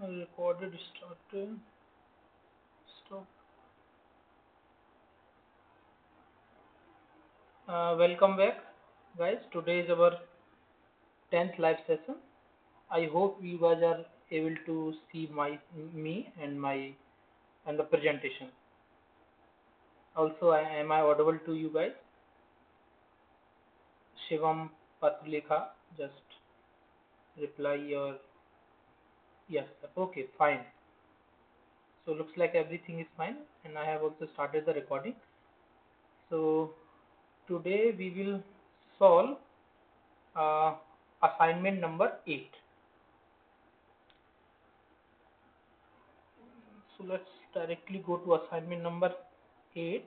Recorded started. Stop. Welcome back, guys. Today is our 10th live session. I hope you guys are able to see me and the presentation. Also, am I audible to you guys? Shivam Patlekha, just reply your yes. Sir. Okay, fine. So looks like everything is fine, and I have also started the recording. So today we will solve uh, assignment number 8. So let's directly go to assignment number 8.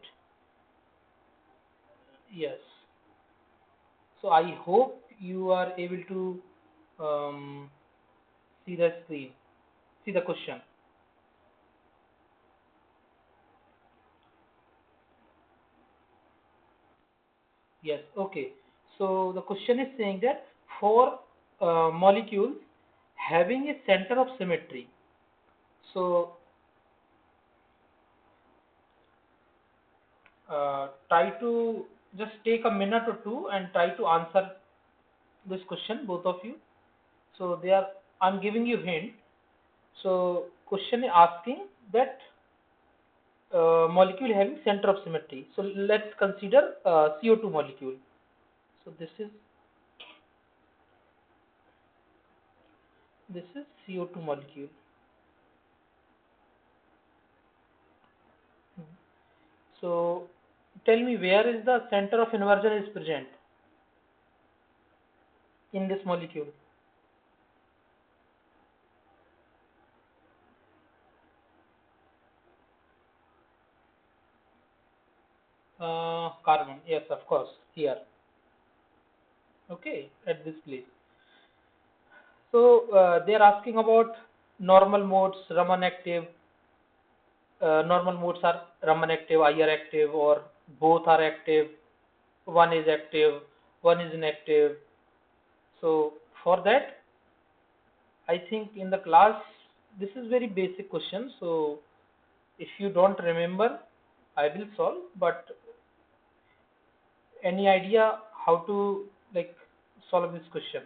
Yes. So I hope you are able to um, see the screen, see the question. Yes. Okay. So the question is saying that for molecules having a center of symmetry. So try to just take a minute or two and try to answer this question, both of you. So I'm giving you hint. So question is asking that molecule having center of symmetry. So let's consider CO2 molecule. So this is CO2 molecule. So tell me, where is the center of inversion is present in this molecule? Carbon. Yes, of course, here. Okay, at this place. So they are asking about normal modes, Raman active. Normal modes are Raman active, IR active, or both are active. One is active, one is inactive. So for that, I think in the class, this is very basic question. So if you don't remember, I will solve. But any idea how to like solve this question?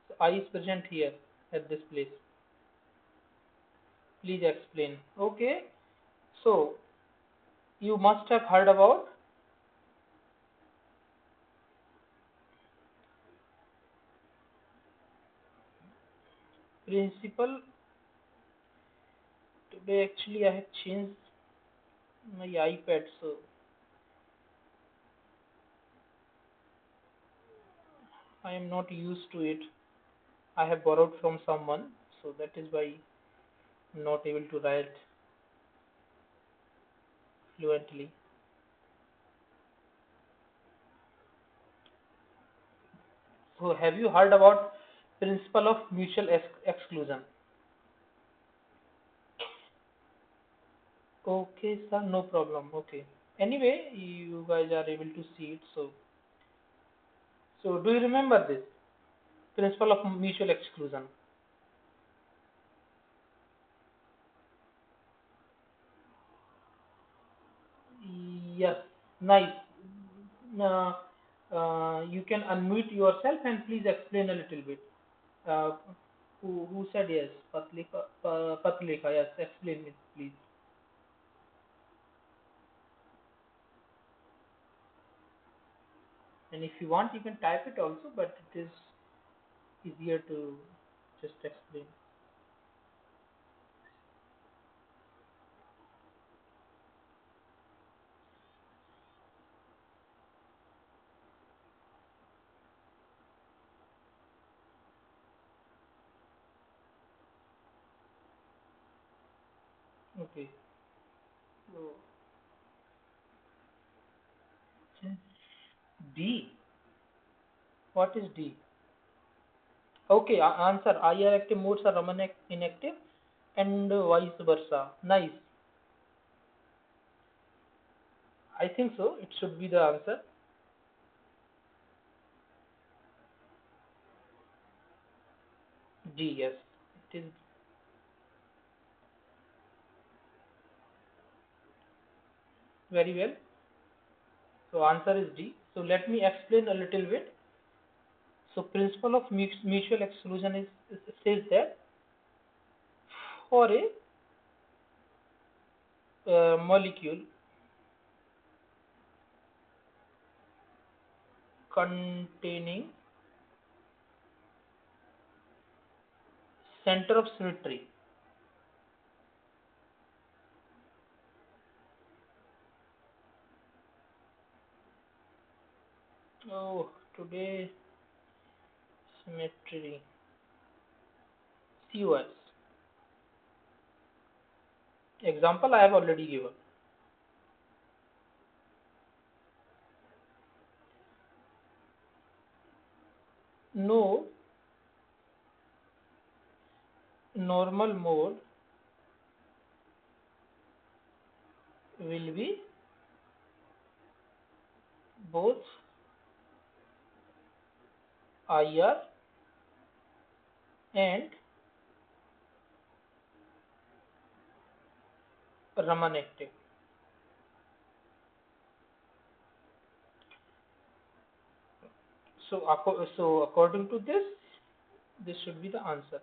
So I is present here at this place. Please explain. Okay. So you must have heard about principle. Today actually I have changed my iPad, so I am not used to it. I have borrowed from someone, so that is why I'm not able to write fluently. So have you heard about principle of mutual exclusion? Okay, sir, no problem. Okay. Anyway, you guys are able to see it. So do you remember this principle of mutual exclusion? Yes, nice. Uh, you can unmute yourself and please explain a little bit. Uh, who said yes? Patlika, yes. Explain it, please. And if you want, you can type it also, but it is easier to just explain. Okay. So D. What is D? Okay, answer. IR active modes are Raman inactive. and vice versa. Nice. I think so. It should be the answer. D, yes. It is very well. So answer is D. So let me explain a little bit. So principle of mutual exclusion says that for a molecule containing center of symmetry. Oh, today symmetry. COS. Example I have already given. No normal mode will be both IR and Raman active. So according to this should be the answer.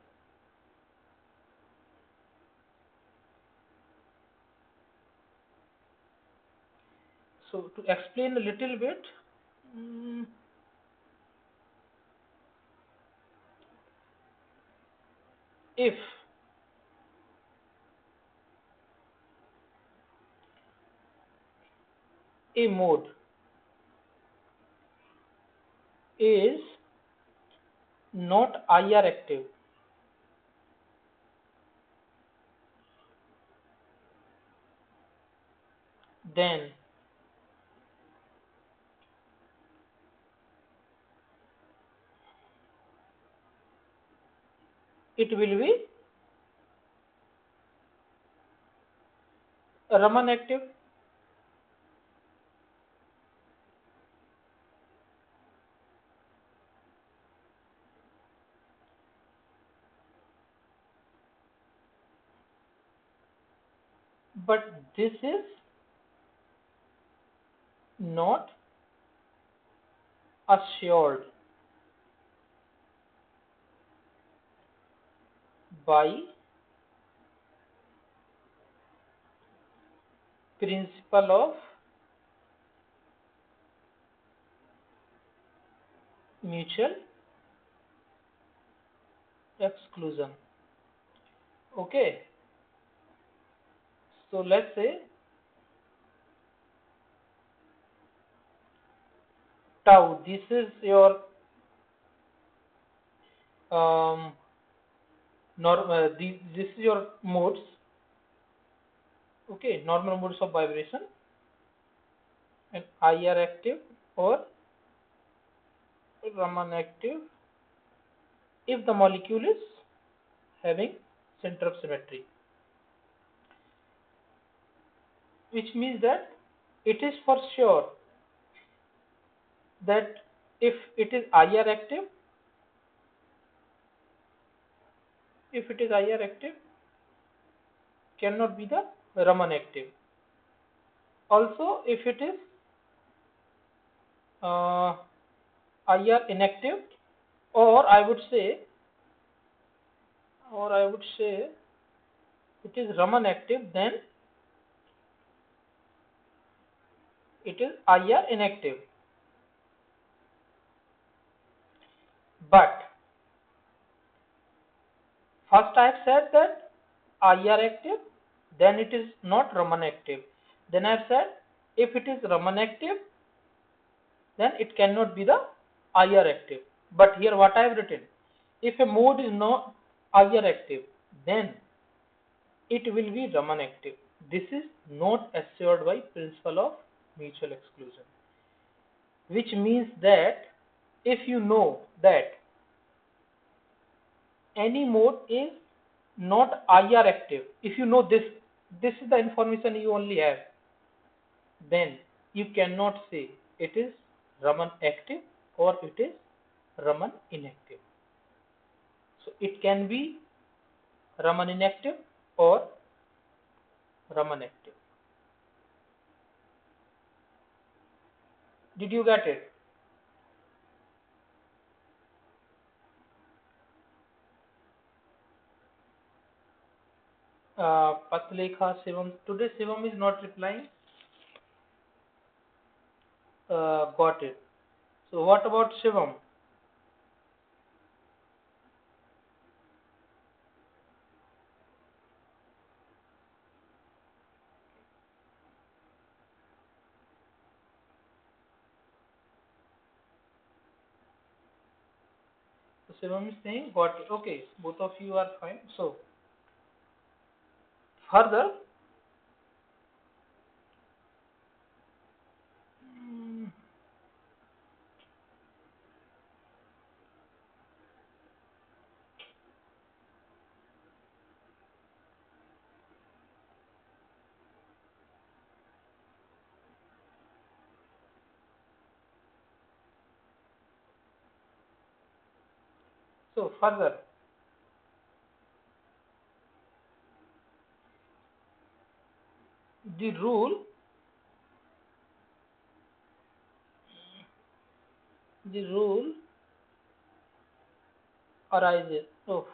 So to explain a little bit, mm, if a mode is not IR active, then it will be Raman active. But this is not assured by principle of mutual exclusion. Okay, so let's say tau, this is your um, this is your modes, okay, normal modes of vibration, and IR active or Raman active if the molecule is having center of symmetry, which means that it is for sure that if it is IR active, cannot be the Raman active. Also, if it is IR inactive, or I would say, it is Raman active, then it is IR inactive. But first I have said that IR active, then it is not Raman active. Then I have said if it is Raman active, then it cannot be the IR active. But here what I have written, if a mode is not IR active, then it will be Raman active. This is not assured by principle of mutual exclusion, which means that if you know that any mode is not IR active. If you know this, this is the information you only have, then you cannot say it is Raman active or it is Raman inactive. So it can be Raman inactive or Raman active. Did you get it? Patlekha Shivam. Today Shivam is not replying. Got it. So what about Shivam? So Shivam is saying got it. Okay, both of you are fine. So further, mm, so further, the rule arises. Oh,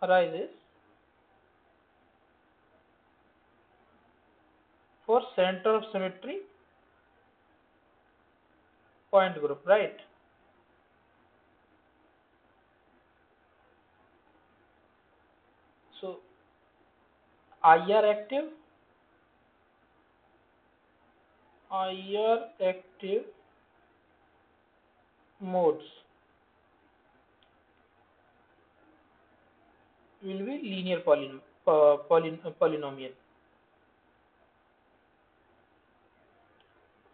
arises for center of symmetry point group, right? So IR active modes will be linear polynomial.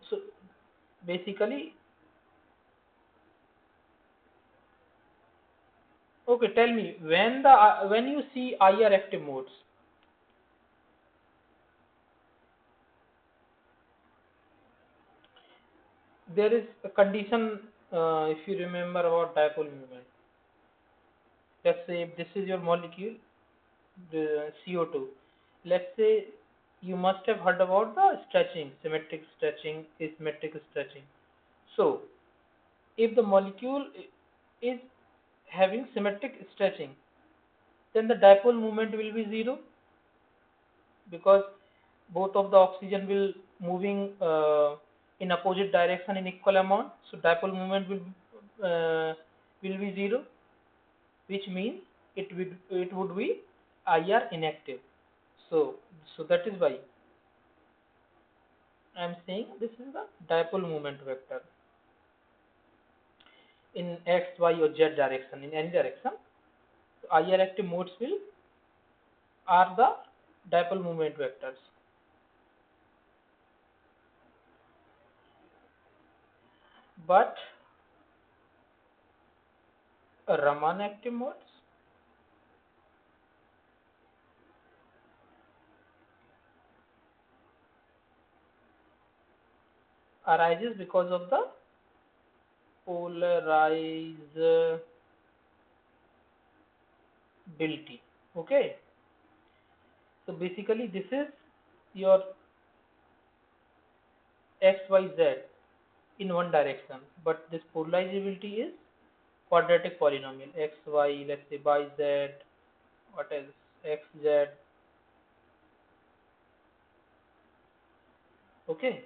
So basically, okay, tell me when you see IR active modes, there is a condition. If you remember about dipole moment, let's say if this is your molecule, the CO2. Let's say you must have heard about the stretching, symmetric stretching, asymmetric stretching. So if the molecule is having symmetric stretching, then the dipole moment will be zero because both of the oxygen will moving in opposite direction in equal amount. So dipole moment will be zero, which means it would be IR inactive. So that is why I am saying this is the dipole moment vector in x, y, or z direction, in any direction. So IR active modes will are the dipole moment vectors. But Raman active modes arises because of the polarizability. Okay, so basically this is your x, y, z in one direction, but this polarizability is quadratic polynomial x, y, let's say by z, what else, x, z. Okay,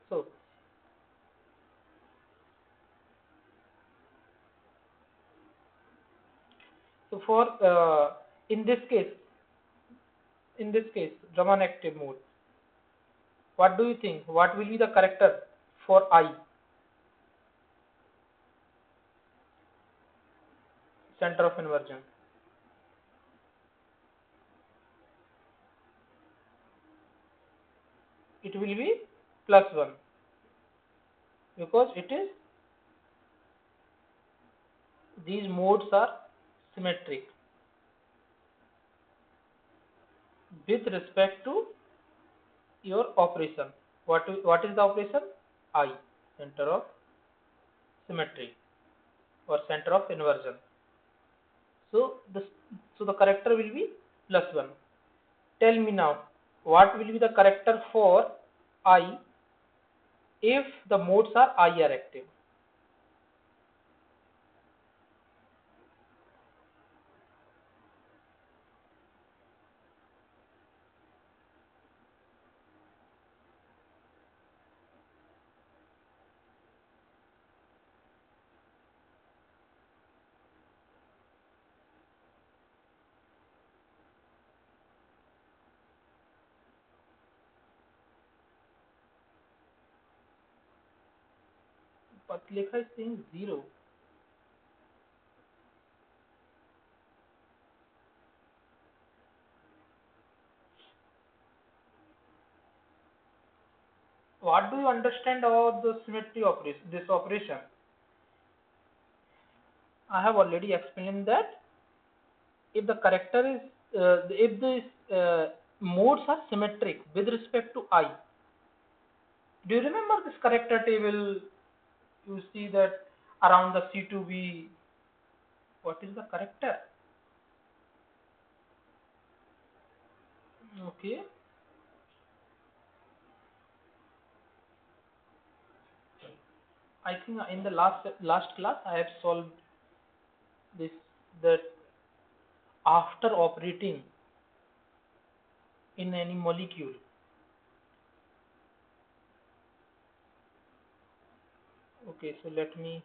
so for in this case, Raman active mode, what do you think? What will be the character for I, center of inversion? It will be +1. because it is, these modes are symmetric with respect to your operation. What is the operation? I, center of symmetry or center of inversion. So the character will be +1. Tell me now, what will be the character for I if the modes are I are active? But Lekha is saying 0. What do you understand about the symmetry operation? This operation, I have already explained that if the character is, if the modes are symmetric with respect to I. Do you remember this character table? You see that around the C2B, what is the character? Okay, I think in the last class I have solved this, that after operating in any molecule. Okay, so let me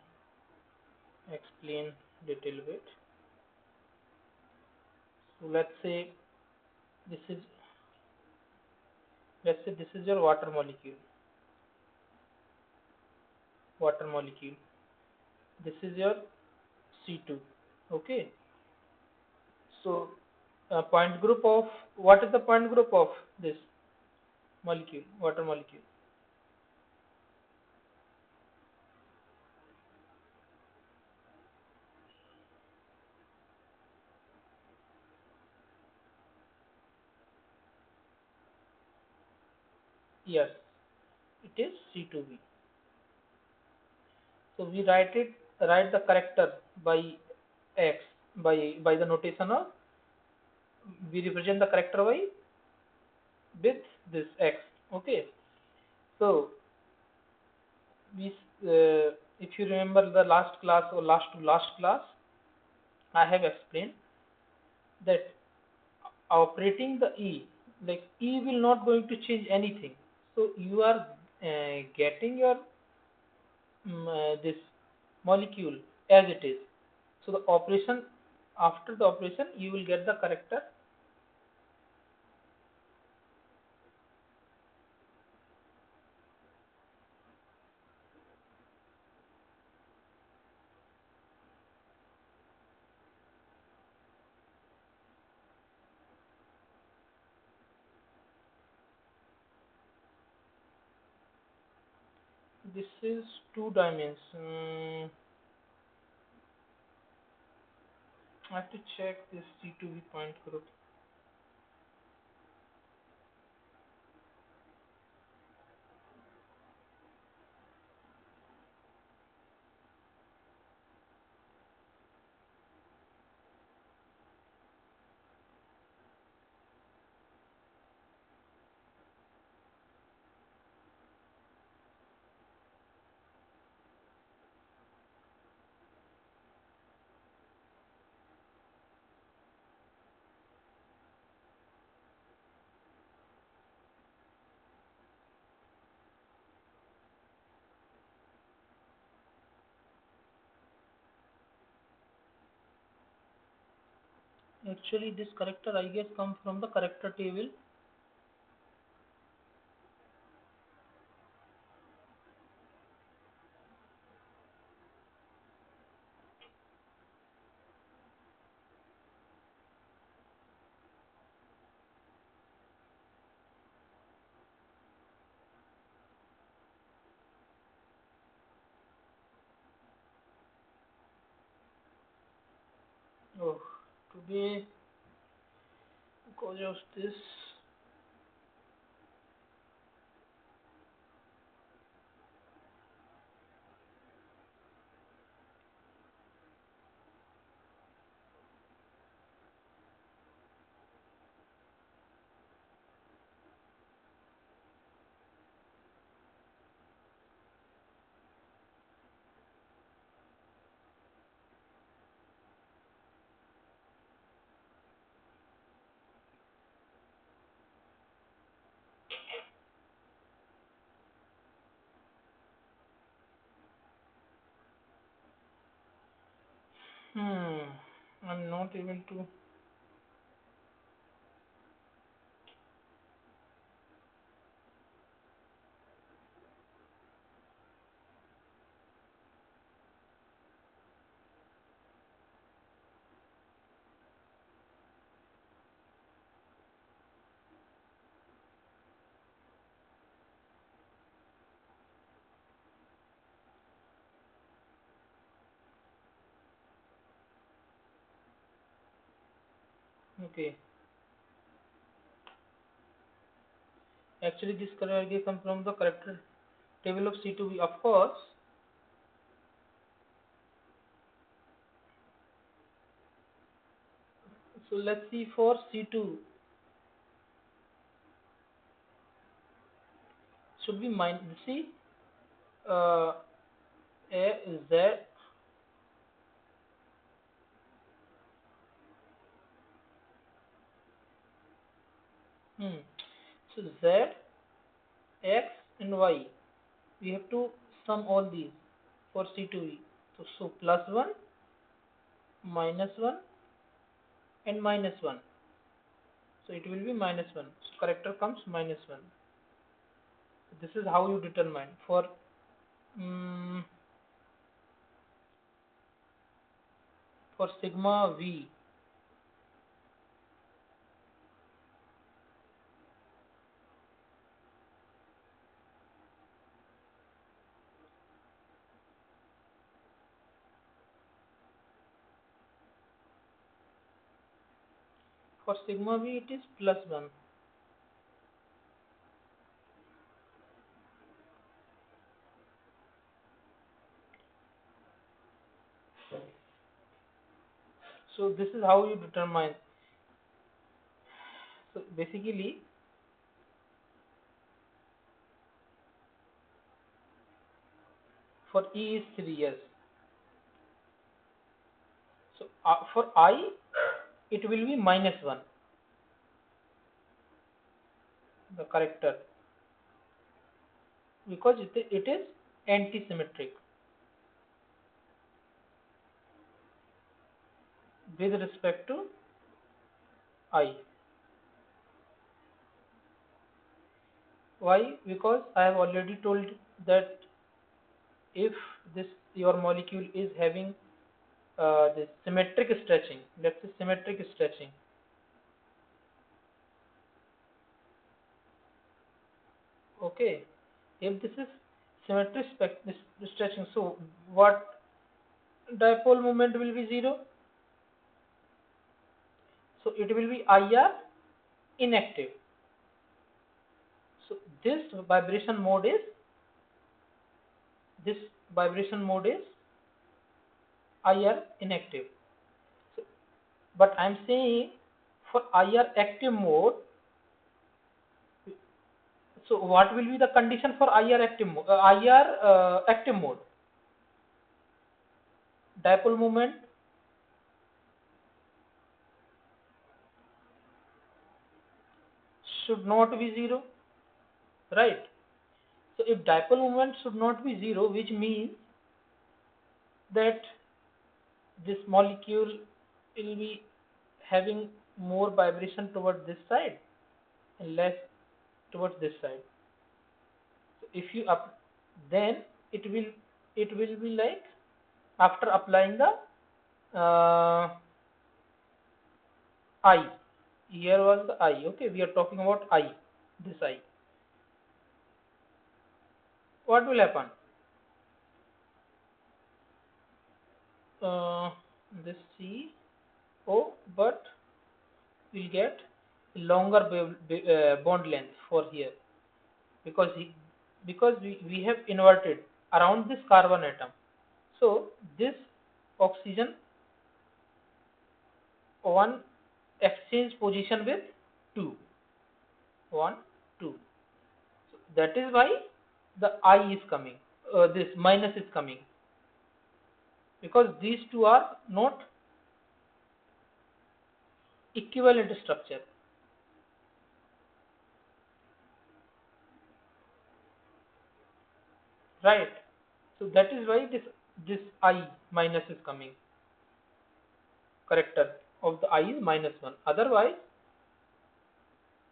explain little bit. So this is let's say this is your water molecule. Water molecule. This is your C2. Okay. So point group of, what is the point group of this molecule, water molecule? Yes, it is C2B. So we write the character by X, by the notation of, we represent the character by with this X. Okay. So we if you remember the last class or last to last class, I have explained that operating the E, like E will not going to change anything. So you are getting your this molecule as it is. So the operation, after the operation you will get the character. This is 2 dimension. I have to check this C2B point group. Actually this character I guess comes from the character table. be because of this. I'm not able to. Okay. Actually, this character comes from the character table of C2B. Of course. So let's see for C2 should be minus. See, uh, A Z. So Z, X, and Y. We have to sum all these for C2E. So plus 1, minus 1, and minus 1. So it will be minus 1. So character comes minus 1. This is how you determine um, for sigma V. For sigma V it is plus 1. So this is how you determine. So basically for E is 3, yes. So for I it will be minus 1, the character, because it is anti-symmetric with respect to I. Why? Because I have already told that if this your molecule is having this symmetric stretching, let's say symmetric stretching, okay, if this is symmetric stretching, so what dipole moment will be 0? So it will be IR inactive. So this vibration mode is IR inactive. So, but I'm saying for IR active mode, so what will be the condition for IR active mode? Active mode, dipole moment should not be 0, right? So if dipole moment should not be 0, which means that this molecule will be having more vibration towards this side and less towards this side. So if you up, then it will be like after applying the I. Here was the I. Okay, we are talking about I. This I. What will happen? Uh, this C O, but we'll get longer bond length for here because we have inverted around this carbon atom. So this oxygen one exchange position with 2, 1, 2. So that is why the I is coming. This minus is coming because these two are not equivalent structure, right? So that is why this I minus is coming. Character of the I is -1. Otherwise,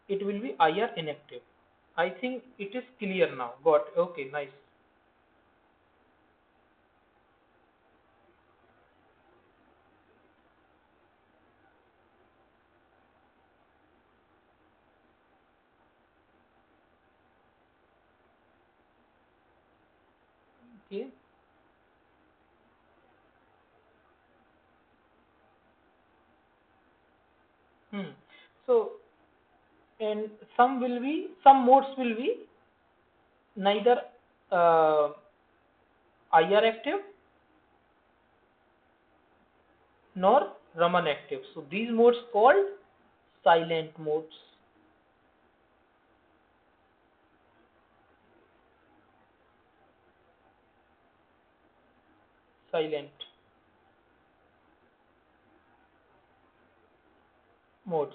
it will be IR inactive. I think it is clear now. Got okay, nice. Okay. Hmm. So and some modes will be neither uh, IR active nor Raman active. So these modes called silent modes. Silent modes.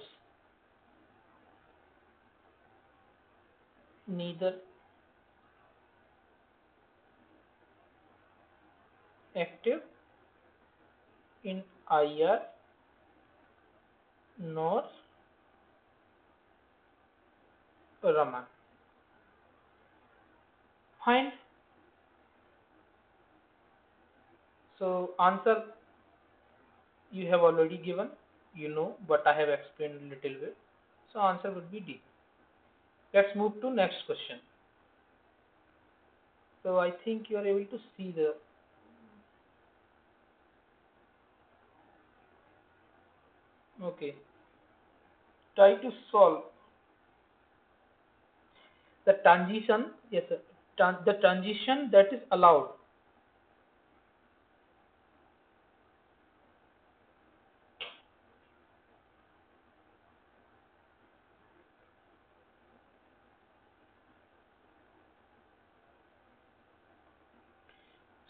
Neither active in IR nor Raman. Fine. So answer you have already given, but I have explained a little bit. So answer would be D. Let's move to next question. So I think you are able to see the okay. Try to solve the transition. Yes, sir. The transition that is allowed.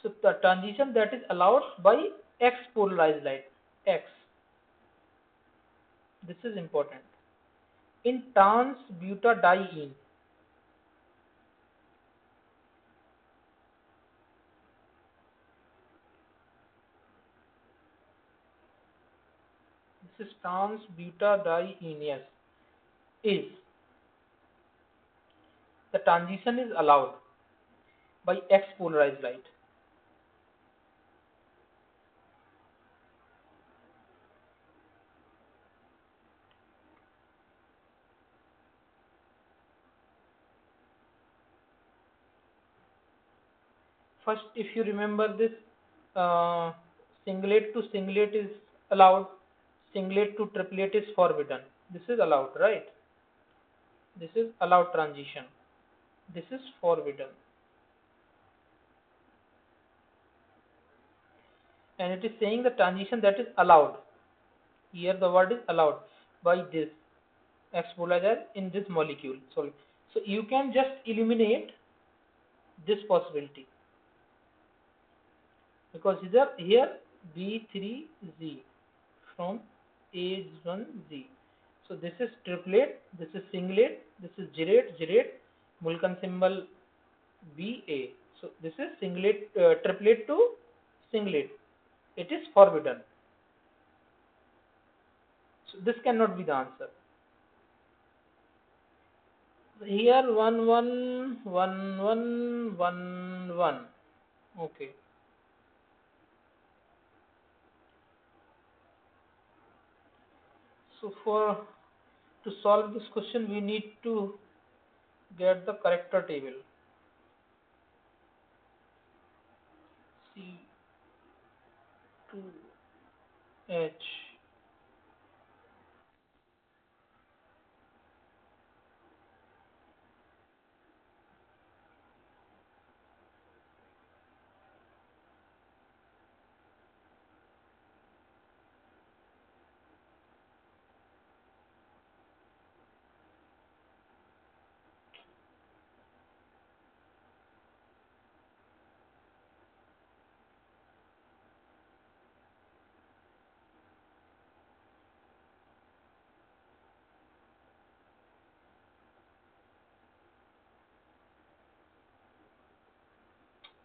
So the transition that is allowed by X polarized light. X. This is important. In trans butadiene, this is trans butadiene. Yes, is the transition is allowed by X polarized light. First, if you remember this, uh, singlet to singlet is allowed, singlet to triplet is forbidden. This is allowed, right? This is allowed transition. This is forbidden. And it is saying the transition that is allowed. Here the word is allowed by this exposure in this molecule. So you can just eliminate this possibility because here B3Z from A1Z. So this is triplet, this is singlet, this is gyrate, Mulkan symbol BA. So this is singlet, triplet to singlet. It is forbidden. So this cannot be the answer. Here 1 1 1 1 1. Okay. So to solve this question, we need to get the character table. C2H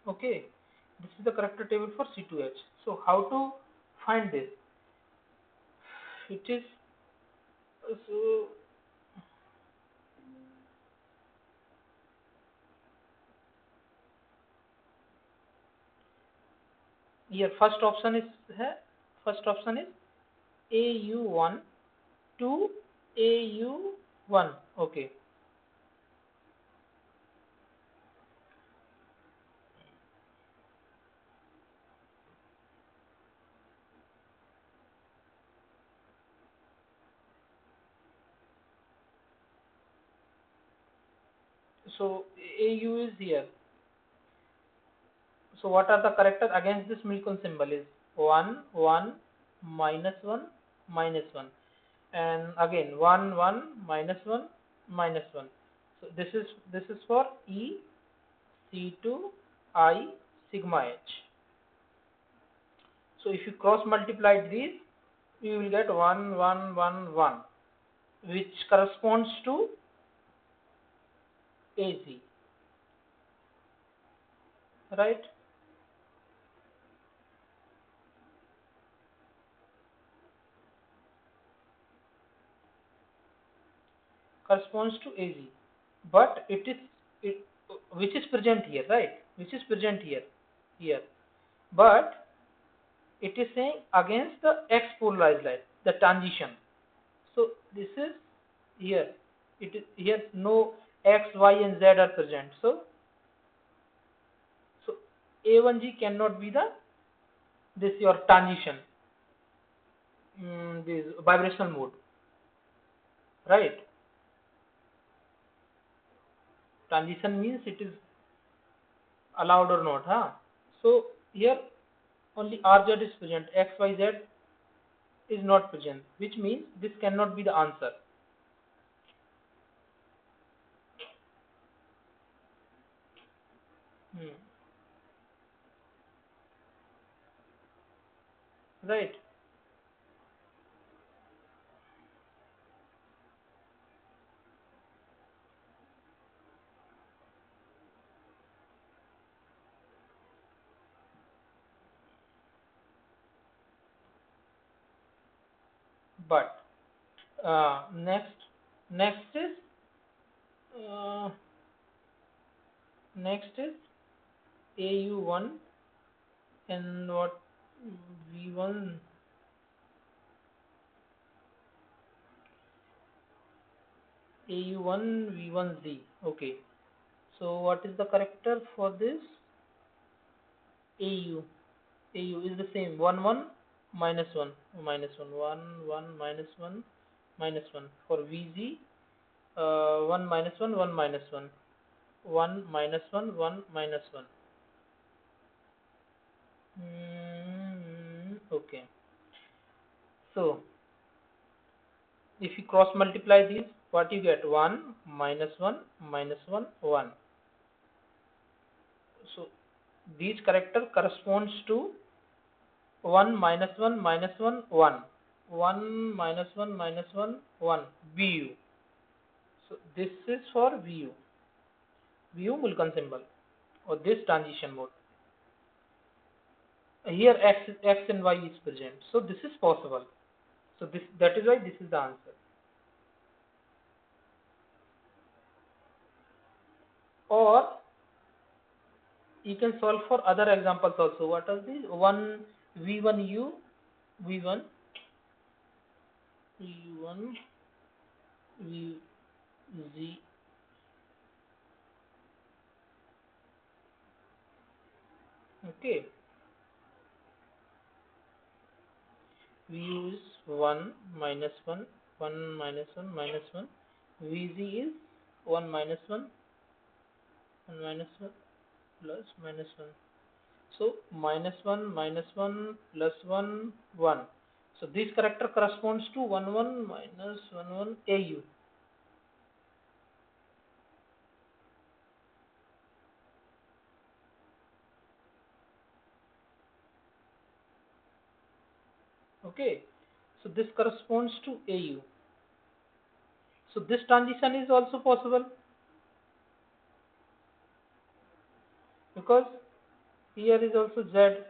Okay, this is the character table for C2H. So how to find this? It is so here first option is AU1 to AU1. Okay, so AU is here. So what are the characters against this Milton symbol is 1, 1, minus 1, minus 1, and again 1, 1, minus 1, minus 1. So this is for E C2 I sigma H. So if you cross multiply these, you will get 1, 1, 1, 1, which corresponds to AZ, right? Corresponds to AZ, but it which is present here, right? Which is present here, but it is saying against the X polarized light, the transition. So this is here. It is here no X, Y, and Z are present. So A1G cannot be the this your transition, this vibrational mode, right? Transition means it is allowed or not, huh? So here only RZ is present, XYZ is not present, which means this cannot be the answer. Hmm. Right, but next is uh, next is AU1 and what V1 AU1 V1Z. Okay, so what is the character for this AU? AU is the same 1 1 minus 1 minus 1 1 1 minus 1 minus 1 for VZ 1 minus 1 1 minus 1 1 minus 1 1 minus 1. Okay, so if you cross multiply these, what you get 1 minus 1 minus 1 1. So these character corresponds to 1 minus 1 minus 1 1 1 minus 1 minus 1 1 VU. So this is for VU Mulkan symbol or this transition mode. Here X and Y is present, so this is possible. So that is why this is the answer. Or you can solve for other examples also. What are these? One V1U V1 V1 VZ. Okay, VU is 1 minus 1 1 minus 1 minus 1. VZ is 1 minus 1 1 minus 1 plus minus 1. So minus 1 minus 1 plus 1 1. So this character corresponds to 1 1 minus 1 1 AU. Okay, so this corresponds to AU. So this transition is also possible because Here is also Z.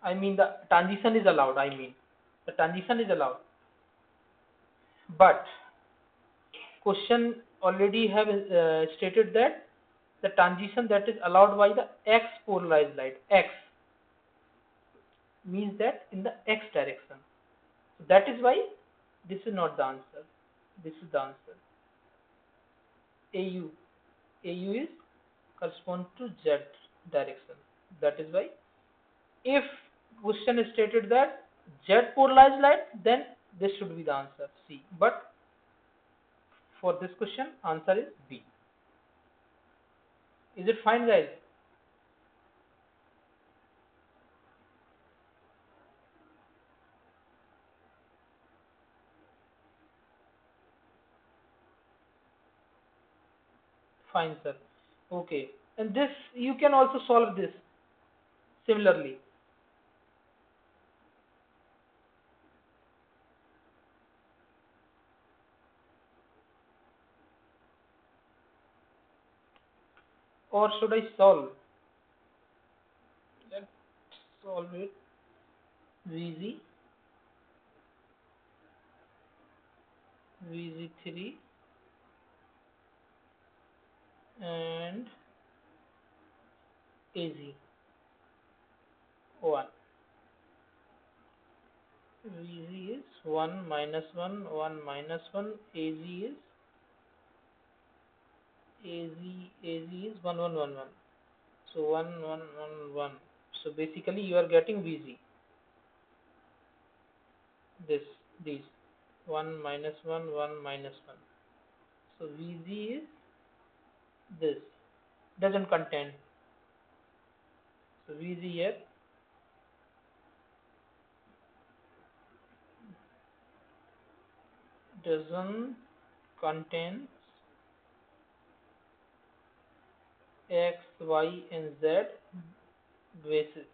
I mean the transition is allowed. I mean the transition is allowed. But question already have stated that the transition that is allowed by the X polarized light. X means that in the X direction. So that is why this is not the answer. This is the answer. AU. AU is correspond to Z direction. That is why if question is stated that Z polarized light, then this should be the answer C. But for this question, answer is B. Is it fine, guys? Fine, sir. Okay. And this, you can also solve this similarly. Or should I solve? Let's solve it. VZ, VZ3 and AZ 1. VZ is 1 minus 1, 1 minus 1. AZ is 1 1 1 1. So 1 1 1 1. So basically you are getting VZ. These 1 minus 1 1 minus 1. So VZ is this, doesn't contain. So VZ here doesn't contain X, Y and Z bases.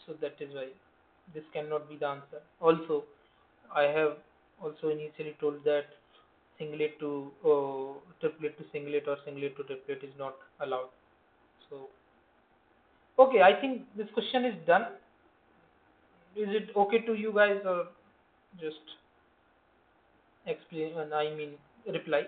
So that is why this cannot be the answer. Also, I have also initially told that singlet to triplet to singlet or singlet to triplet is not allowed. So okay, I think this question is done. Is it okay to you guys or just explain? I mean reply.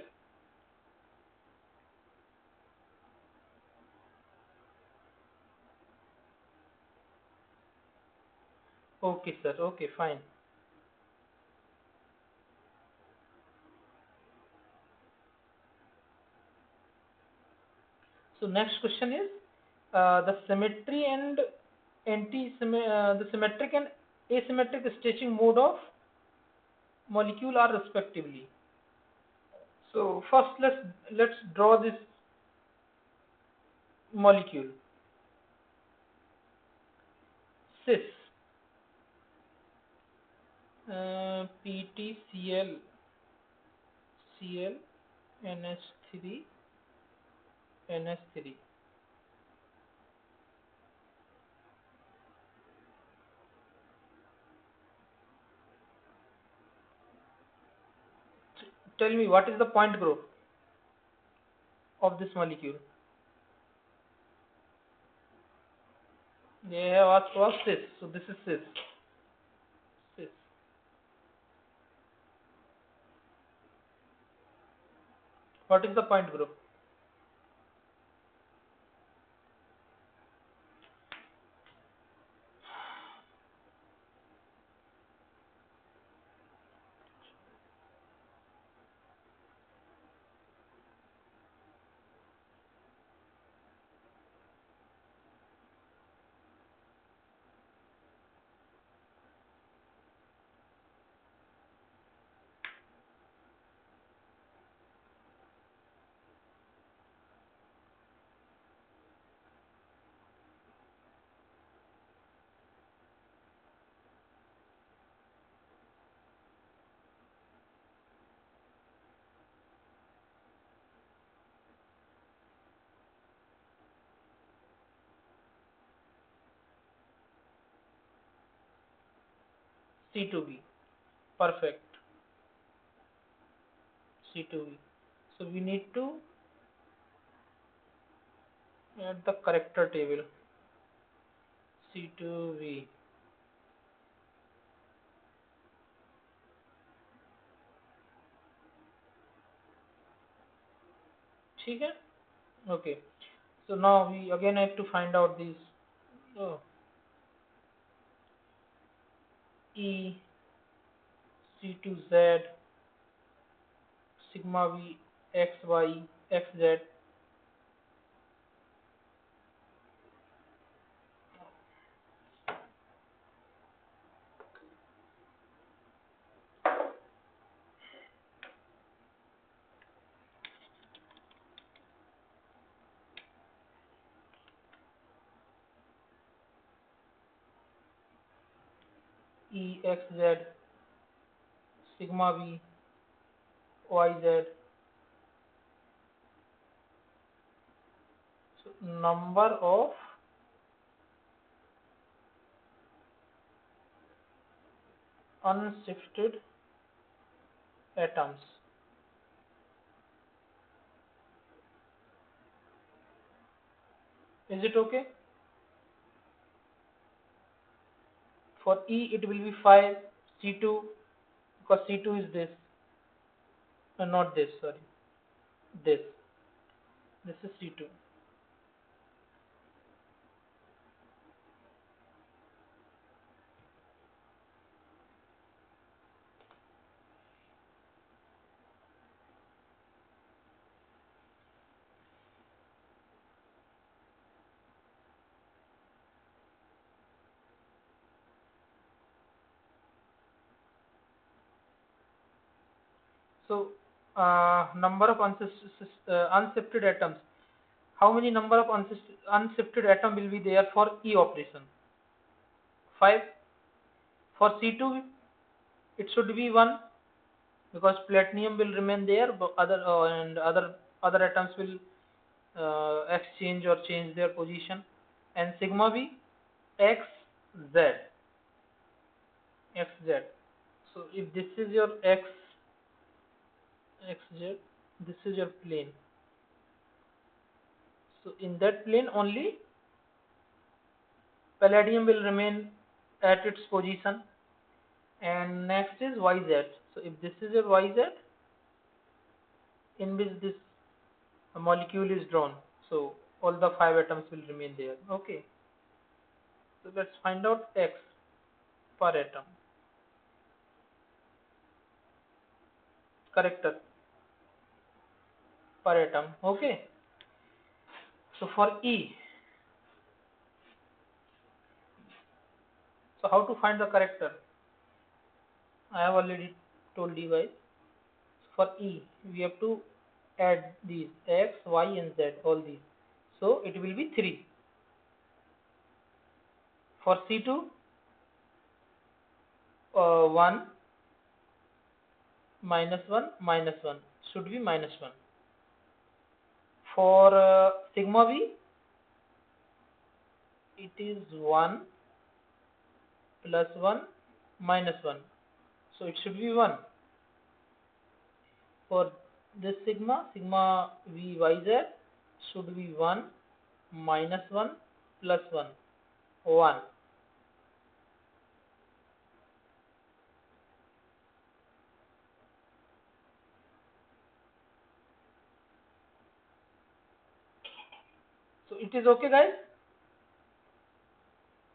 Okay, sir. Okay, fine. So next question is the symmetry and the symmetric and asymmetric stretching mode of molecule are respectively. So first let's draw this molecule cis PTCl Cl NH3 NH3. Tell me what is the point group of this molecule? They have asked for cis, so this is cis. Cis. What is the point group? C2B. Perfect. C2B. So we need to add the character table. C2V. ठीक है? Okay. So now we again have to find out these E C2Z sigma V X Y X Z. E X Z sigma V Y Z. So number of unshifted atoms. Is it okay? For E it will be 5, C2 because C2 is this, not this, sorry, this. This is C2. So number of unshifted atoms. How many number of unshifted atom will be there for E operation? 5. For C2 it should be 1 because platinum will remain there, but other atoms will exchange or change their position. And sigma B X Z X Z. So if this is your X Z, this is your plane. So in that plane only palladium will remain at its position, and next is YZ. So if this is your YZ in which this molecule is drawn, so all the 5 atoms will remain there. Okay, so let's find out X per atom, character per atom. Okay, so for E, so how to find the character? I have already told you guys. For E, we have to add these X, Y and Z, all these. So it will be 3. For C2, 1, -1 should be -1. For sigma V, it is 1 +1 -1. So it should be 1. For this sigma V Y Z should be 1 -1 +1, 1. So it is okay, guys,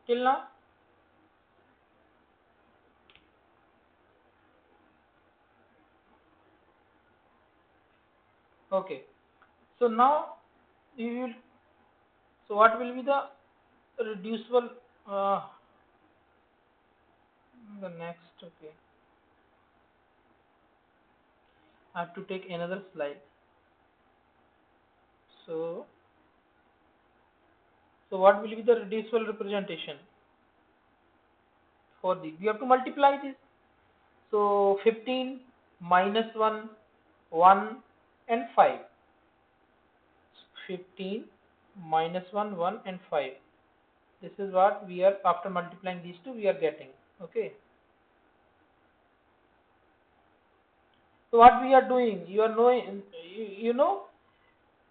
till now? Okay. So now we will. So what will be the reducible? The next. Okay. I have to take another slide. So what will be the reducible representation for this? We have to multiply this. So 15 -1, 1 and 5. 15 -1, 1 and 5. This is what we are, after multiplying these two, we are getting. Okay. So what we are doing, you are knowing, you know,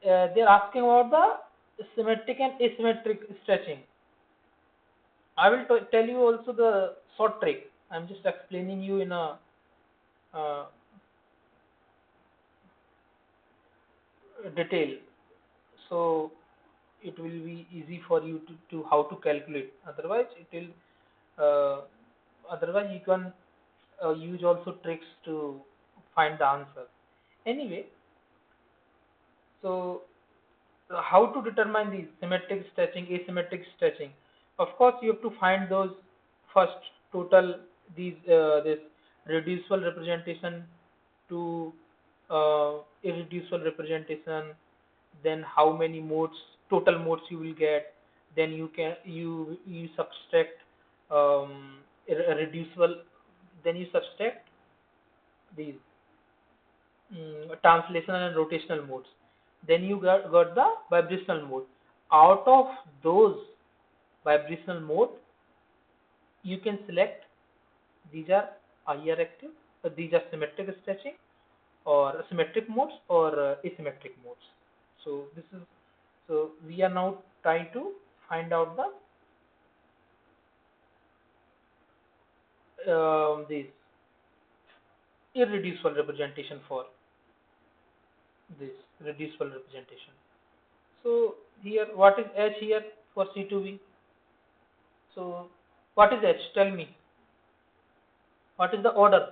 they are asking about the symmetric and asymmetric stretching. I will tell you also the short trick. I'm just explaining you in a uh, detail, so it will be easy for you to how to calculate. Otherwise, it will. Otherwise, you can use also tricks to find the answer. Anyway, so how to determine the symmetric stretching, asymmetric stretching? Of course, you have to find those first total these this reducible representation to irreducible representation. Then how many modes, total modes you will get. Then you subtract reducible. Then you subtract these translational and rotational modes. Then you got the vibrational mode. Out of those vibrational mode, you can select these are IR active, these are symmetric stretching, or symmetric modes, or asymmetric modes. So this is so we are now trying to find out the these irreducible representation for this reducible representation. So here, what is H here for C2V? So what is H? Tell me. What is the order?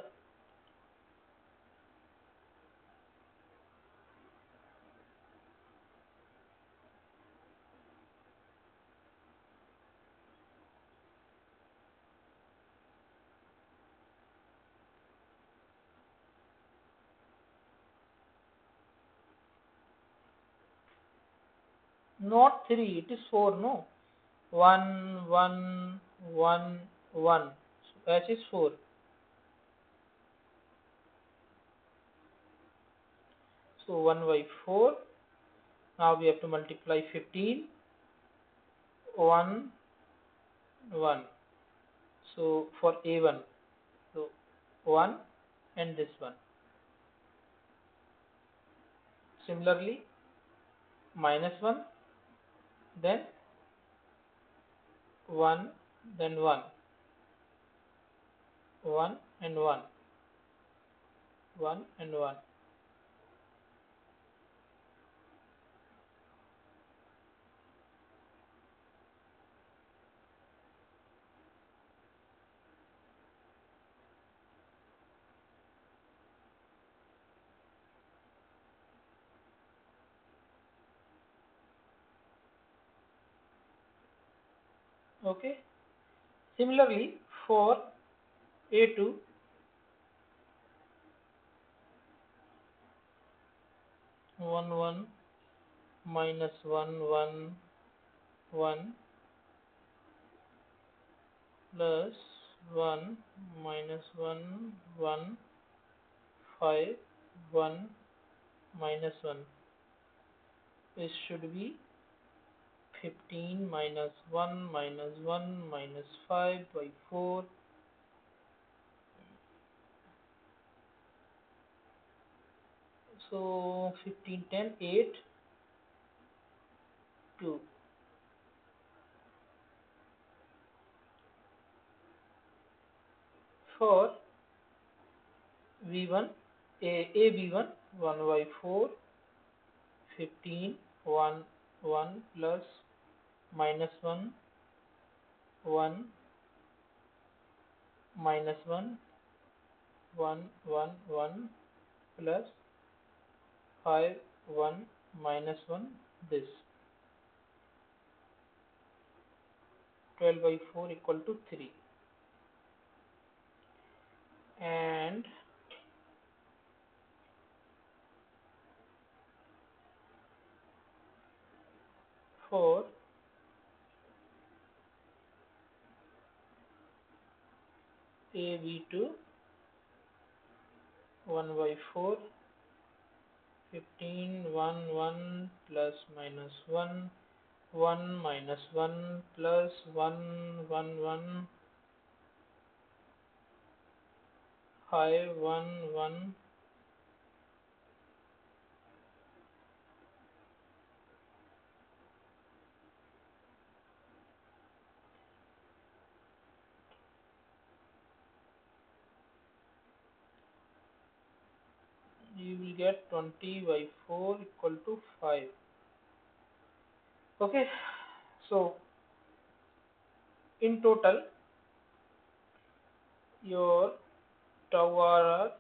Not 3, it is 4, no? 1, 1, 1, 1. So H is 4. So 1 by 4. Now we have to multiply 15. 1, 1. So for A1. So 1 and this one. Similarly, minus 1, then 1, then 1. 1 and 1. 1 and 1. Okay. Similarly, for A2, 1, 1, minus 1, 1, 1, plus 1, minus 1, 1, 5, 1, minus 1. This should be 15 minus 1 minus 1 minus 5 by 4. So 15, 10, 8, 2. For V1, AB1, 1 by 4, 15, 1, 1 plus minus 1, 1, minus 1, 1, 1, 1 plus 5, 1, minus 1, this 12 by 4 equal to 3. And for AB2, 1 by 4, 15, 1, 1 plus minus 1, 1 minus 1 plus 1, 1, 1, 5, 1, 1, get 20 by 4 equal to 5. Okay, so in total your tau r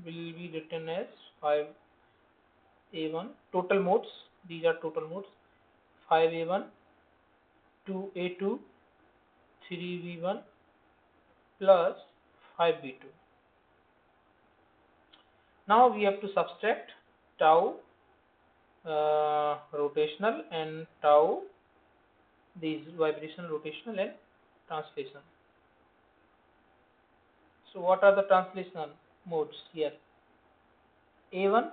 will be written as 5a1 total modes. These are total modes: 5a1, 2a2, 3v1 plus 5b2. Now we have to subtract tau rotational and tau these vibrational, rotational and translation. So what are the translational modes here? A1,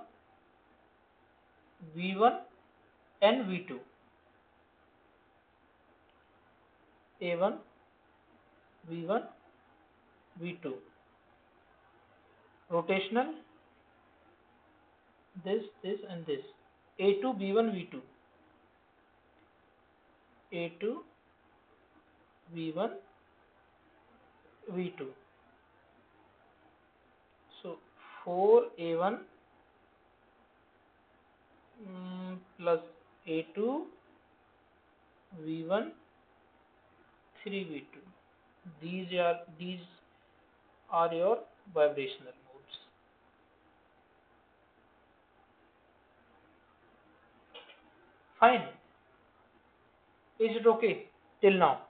V1 and V2. A1, V1, V2. Rotational, this and this. A2, V1, V2. A2, V1, V2. So 4A1 plus A2, V1, 3V2. These are your vibrational modes. Fine. Is it okay till now?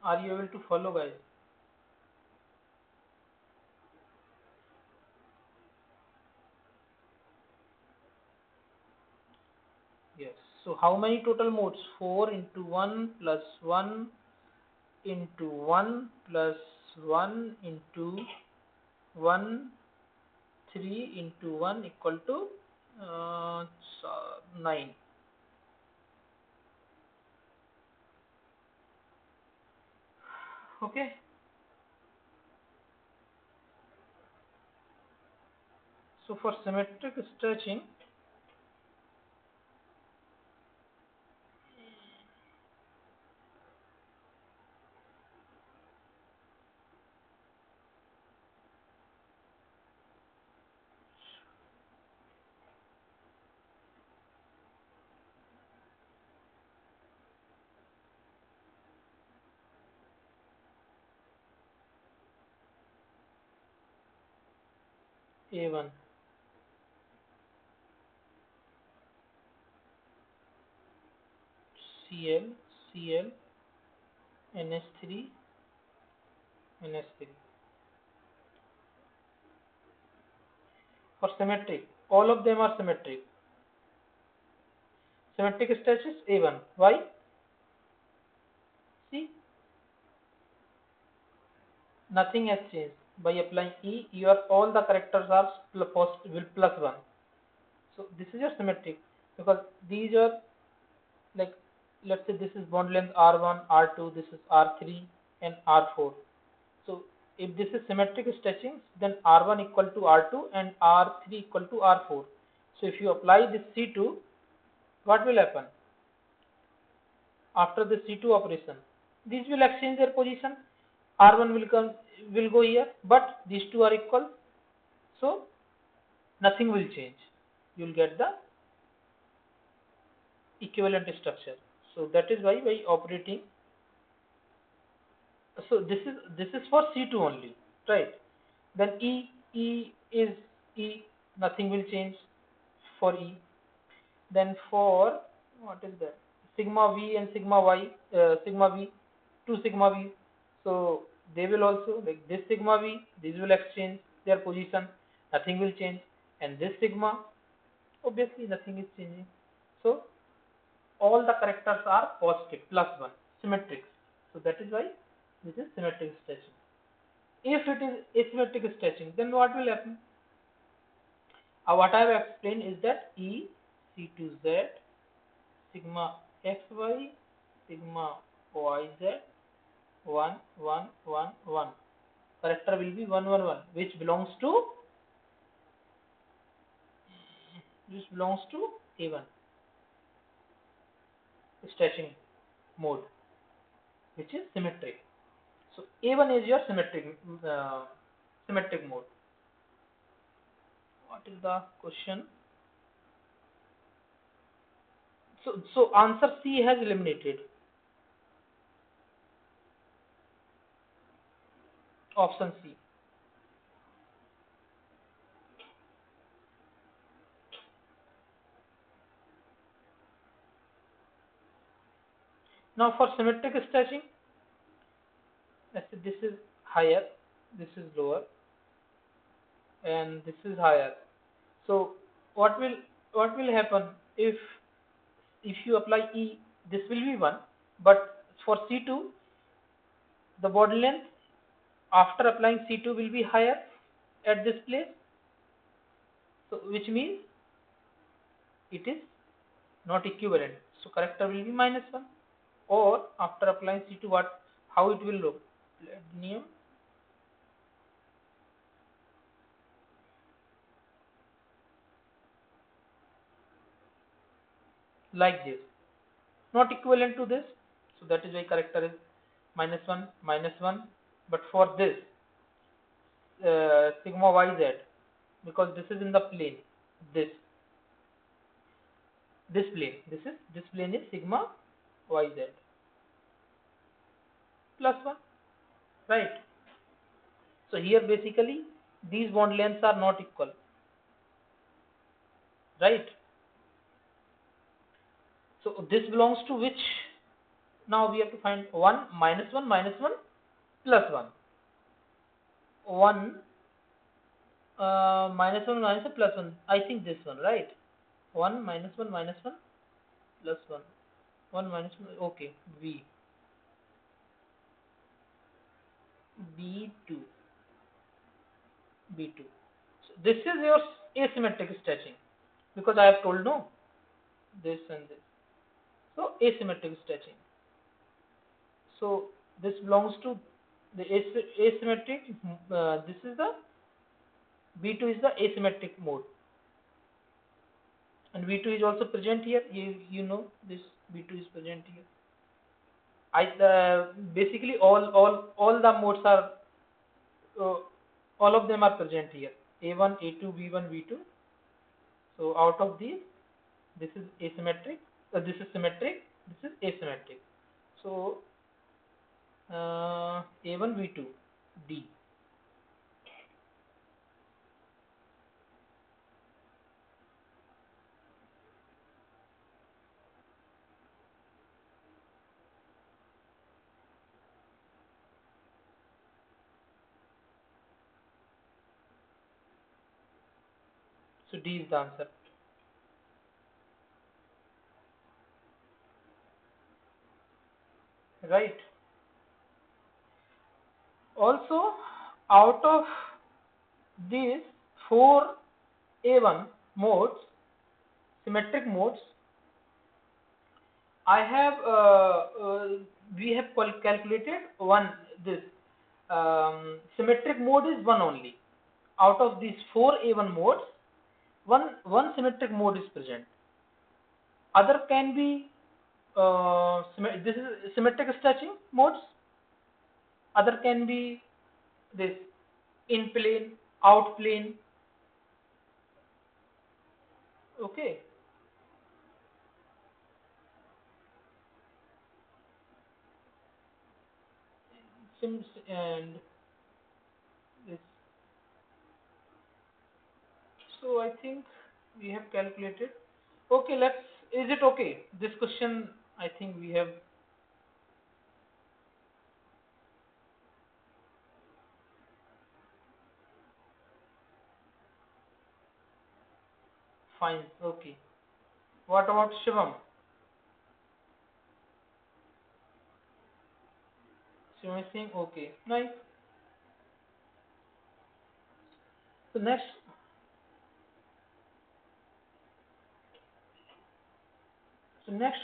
Are you able to follow, guys? Yes. So how many total modes? 4 into 1 plus 1 into 1 plus 1 into 1, 3 into 1 equal to 9. Okay. So for symmetric stretching, A1, Cl, Cl, NH3, NH3. For symmetric, all of them are symmetric. Symmetric stretches A1. Why? See, nothing has changed. By applying E, your all the characters are will plus 1. So this is your symmetric because these are like, let's say this is bond length R1, R2, this is R3 and R4. So if this is symmetric stretching, then R1 equal to R2 and R3 equal to R4. So if you apply this C2, what will happen? After the C2 operation, these will exchange their position. R1 will go here, but these two are equal, so nothing will change. You will get the equivalent structure. So that is why by operating. So this is for C2 only, right? Then E is E, nothing will change for E. Then for what is that? Sigma V and sigma Y, sigma V, 2 sigma V. So they will also, like this sigma V, these will exchange their position, nothing will change. And this sigma, obviously nothing is changing. So all the characters are positive, plus 1, symmetric. So that is why this is symmetric stretching. If it is asymmetric stretching, then what will happen? What I have explained is that E, C2Z, sigma XY, sigma YZ, 1, 1, 1, 1. Character will be 1, 1, 1, which belongs to which belongs to A1 stretching mode, which is symmetric. So A1 is your symmetric mode. What is the question? So answer C has eliminated. Option C. Now for symmetric stretching, let's say this is higher, this is lower, and this is higher. So what will happen if you apply E? This will be 1, but for C2, the body length after applying C2 will be higher at this place. So which means it is not equivalent. So corrector will be -1. Or after applying C2, how it will look? Platinum like this, not equivalent to this. So that is why corrector is -1, -1. But for this sigma yz, because this is in the plane, this this plane is sigma yz +1, right? So here basically these bond lengths are not equal, right? So this belongs to which? Now we have to find 1 -1 -1 +1. 1 -1 -1 +1. I think this one, right? 1 -1 -1 +1. 1 -1. Okay. B2. B2. So this is your asymmetric stretching, because I have told no this and this. So asymmetric stretching. So this belongs to the asymmetric. This is the B2 is the asymmetric mode, and B2 is also present here. You know this B2 is present here. Basically all the modes are all of them are present here. A1, A2, B1, B2. So out of these, this is asymmetric. This is symmetric. This is asymmetric. So A1, B2, D. So D is the answer. Right. Also, out of these 4 A1 modes, symmetric modes, I have we have calculated one. This symmetric mode is one only. Out of these 4 A1 modes, one symmetric mode is present. Other can be this is symmetric stretching modes. Other can be this in plane, out plane. Okay. Sims and this. So I think we have calculated. Okay, is it okay? This question, I think we have. Fine, okay. What about Shivam? Shivam is saying okay. Nice. So next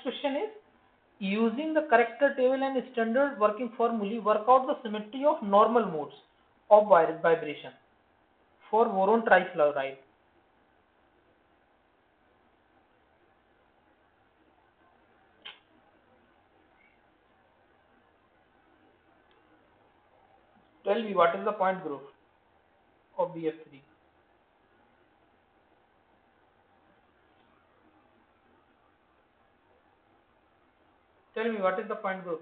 question is, using the character table and standard working formulae, work out the symmetry of normal modes of vibration for boron trifluoride. Tell me what is the point group of BF3? Tell me what is the point group?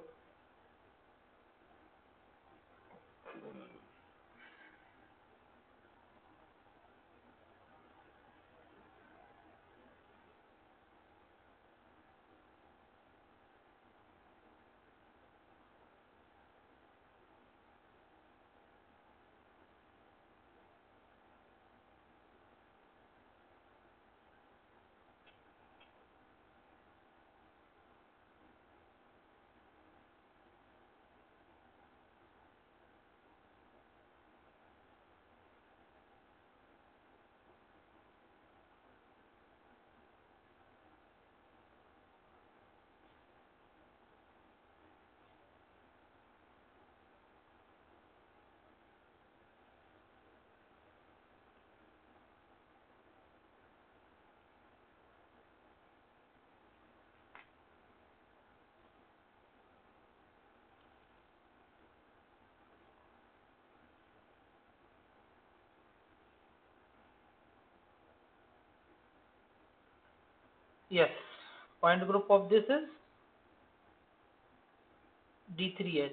Yes. Point group of this is D3H.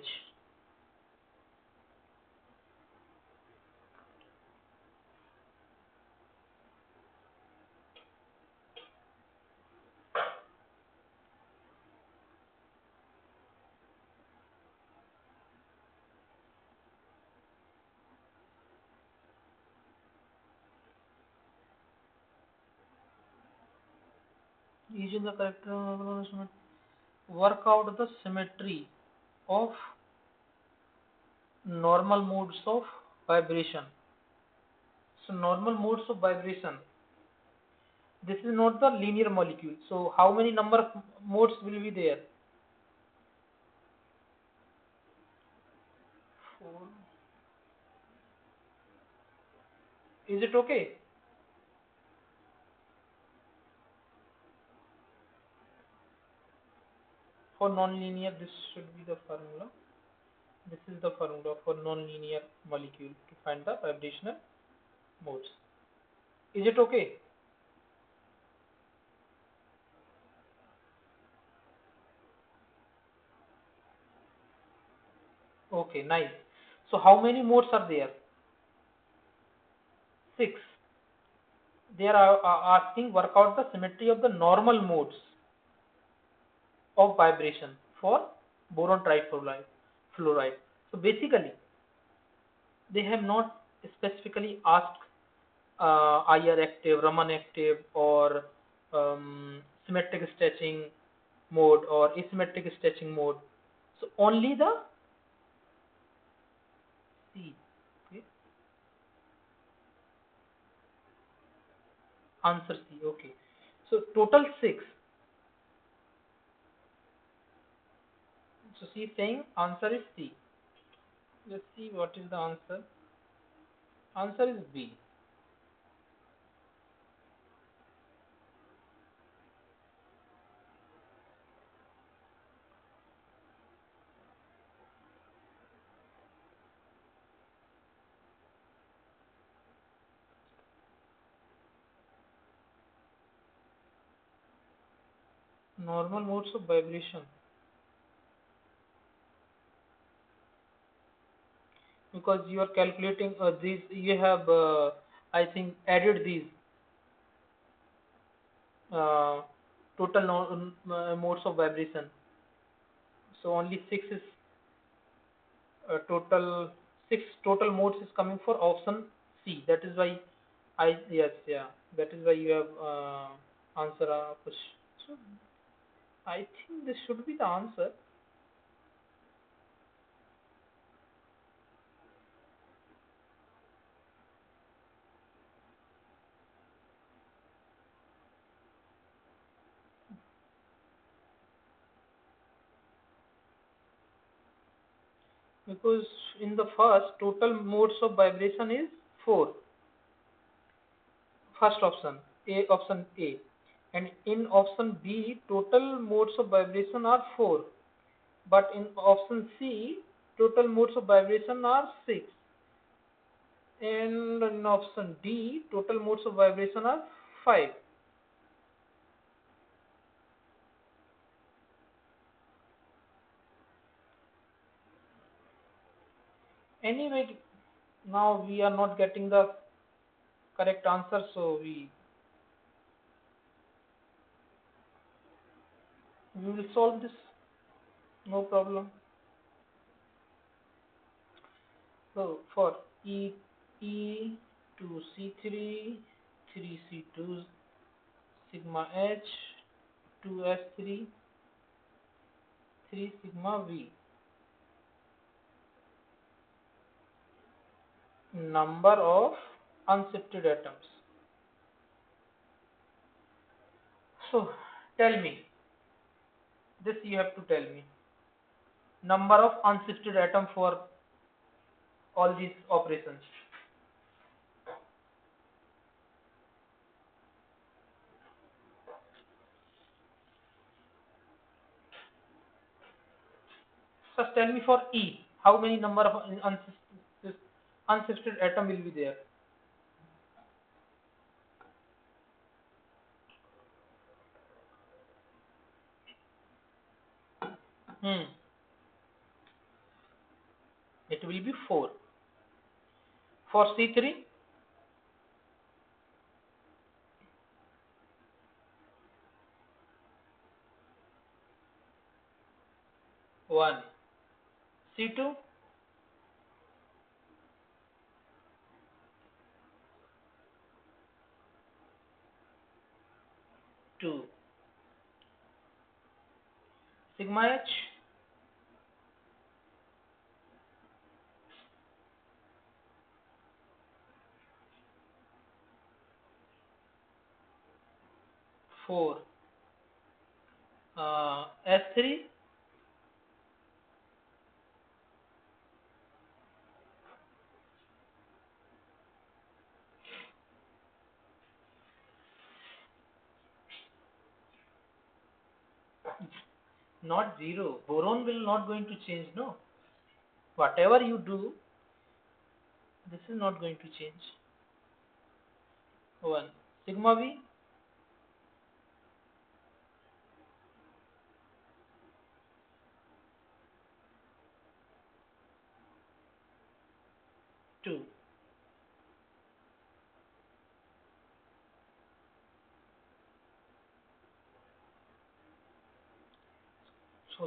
Using the character work out the symmetry of normal modes of vibration. So normal modes of vibration. This is not the linear molecule. So how many number of modes will be there? 4. Is it okay? For non-linear, this should be the formula. This is the formula for non-linear molecule to find the vibrational modes. Is it okay? Okay, nice. So how many modes are there? 6. They are asking work out the symmetry of the normal modes of vibration for boron trifluoride. So basically, they have not specifically asked IR active, Raman active, or symmetric stretching mode or asymmetric stretching mode. So only the C. Okay. Answer C. Okay. So total 6. So she is saying answer is C. Let's see what is the answer. Answer is B. Normal modes of vibration. Because you are calculating these, you have, I think, added these uh, total modes of vibration. So only 6 is total 6 total modes is coming for option C. That is why yes, yeah, that is why you have answer push. So I think this should be the answer, because in the first total modes of vibration is 4. First option A, and in option B total modes of vibration are 4, but in option C total modes of vibration are 6. And in option D, total modes of vibration are 5. Anyway, now we are not getting the correct answer, so we will solve this, no problem. So for E to C3, 3C2 sigma H, 2S3, 3 sigma V. Number of unshifted atoms. So tell me, this you have to tell me. Number of unshifted atom for all these operations. Just tell me for E, how many number of unshifted atom will be there? Hmm. It will be 4. For C3, 1. C2, 2. Sigma H, 4. S3, not 0. Boron will not going to change, no. Whatever you do, this is not going to change. 1. Sigma V, 2.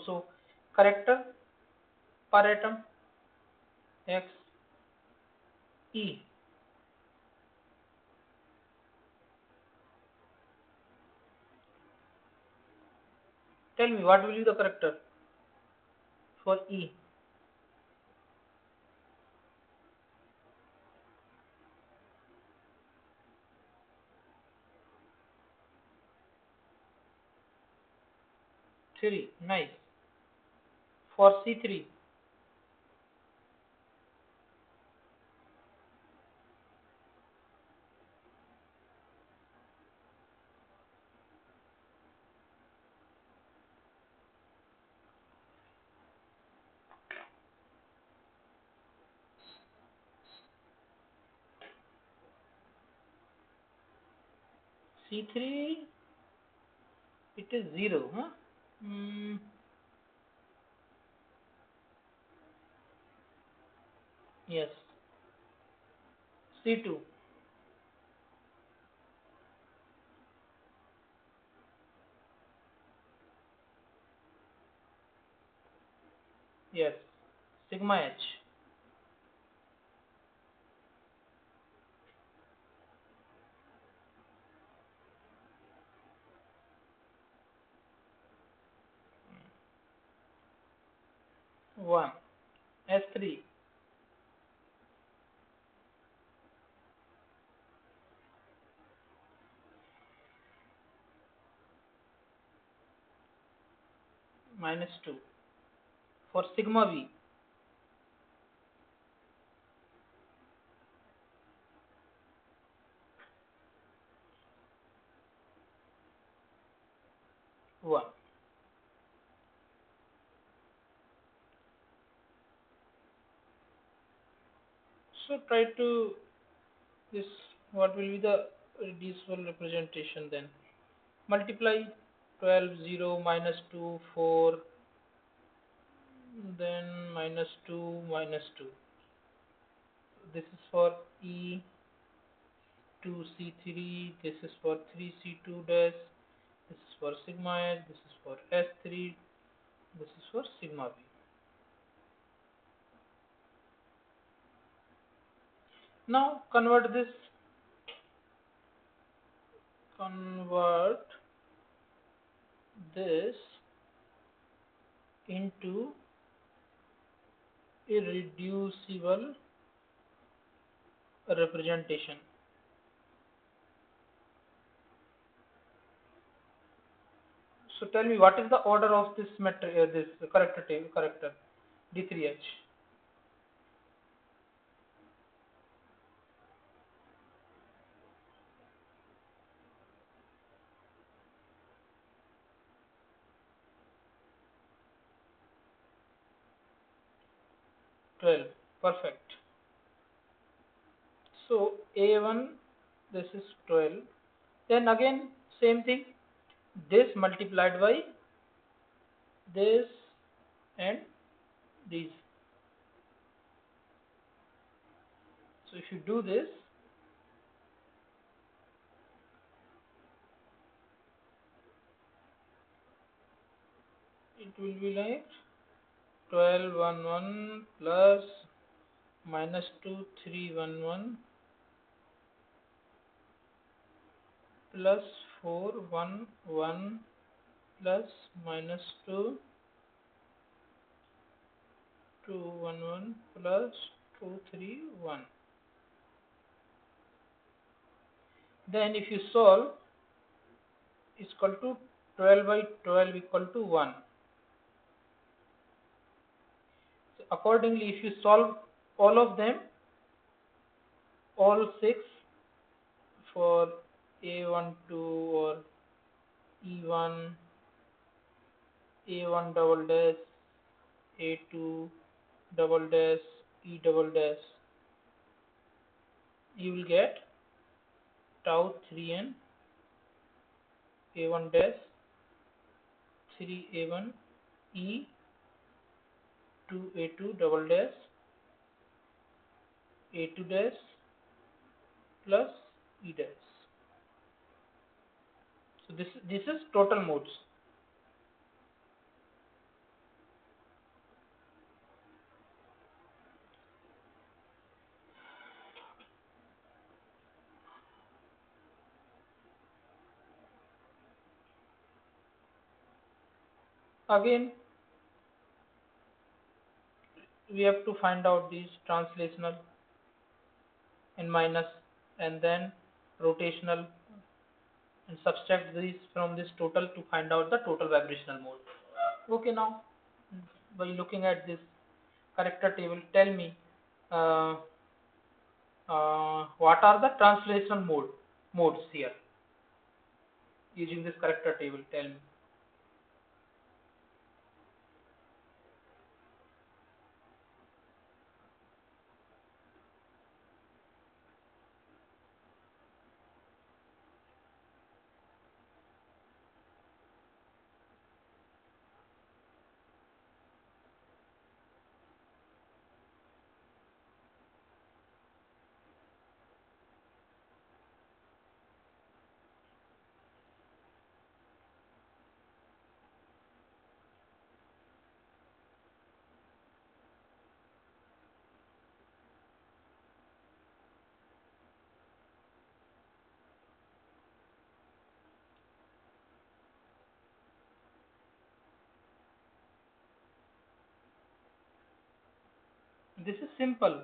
So character per atom, X, E. Tell me what will be the character for E? 3. Nice. For C3, it is 0, huh? Mm, yes. C2, yes. Sigma H, 1. S3, -2. For sigma V, 1. So try to this, what will be the reducible representation then? Multiply 12, 0, minus 2, 4, then minus 2, minus 2. This is for E2C3, this is for 3C2 dash, this is for sigma H, this is for S3, this is for sigma B. Now convert this into irreducible representation. So tell me, what is the order of this this character D3H? 12. Perfect. So A1, this is 12. Then again same thing. This multiplied by this and these. So if you do this, it will be like 12, 1, 1 plus minus 2, 3, 1, 1 plus 4, 1, 1 plus minus 2, 2, 1, 1 plus 2, 3, 1. Then if you solve, is equal to 12 by 12 equal to 1. So accordingly, if you solve all of them, all 6 for A12 or E1, A1 double dash, A2 double dash, E double dash, you will get tau 3n A1 dash 3A1 E 2A2 double dash A2 dash plus E dash. So this is total modes. Again, we have to find out these translational and minus, and then rotational, and subtract these from this total to find out the total vibrational mode. Okay, now by looking at this character table, tell me uh, what are the translational modes here using this character table. Tell me. This is simple.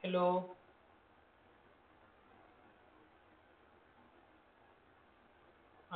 Hello.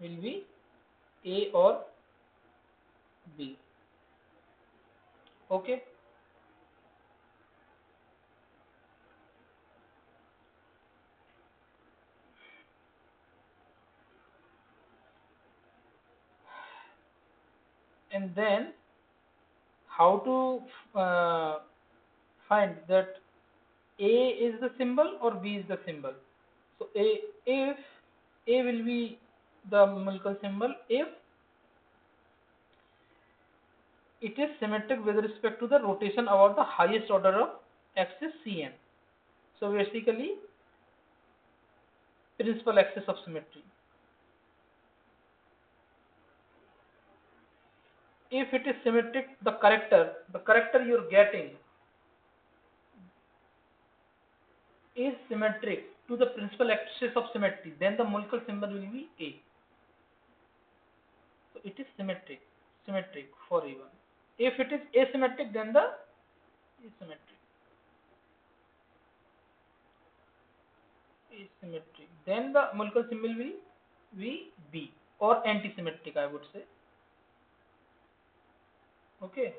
will be A or B. Okay. And then how to find that A is the symbol or B is the symbol? So if A will be the numerical symbol if it is symmetric with respect to the rotation about the highest order of axis Cn. So basically principal axis of symmetry. If it is symmetric, the character you're getting is symmetric to the principal axis of symmetry, then the molecular symbol will be A. So it is symmetric for A1. If it is asymmetric, then the asymmetric. Asymmetric. Then the molecular symbol will be B or antisymmetric, I would say. Okay.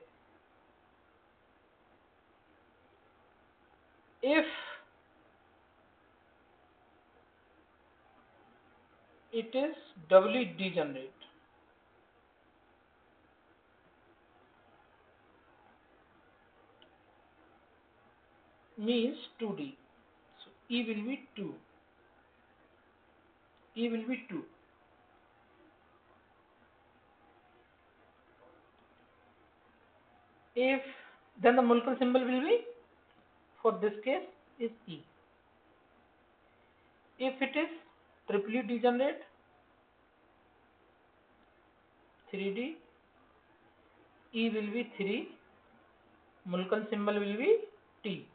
If it is doubly degenerate, means 2D. So E will be 2. E will be 2. If then the molecular symbol will be, for this case, is E. If it is triply degenerate, 3D, E will be 3, molecular symbol will be T.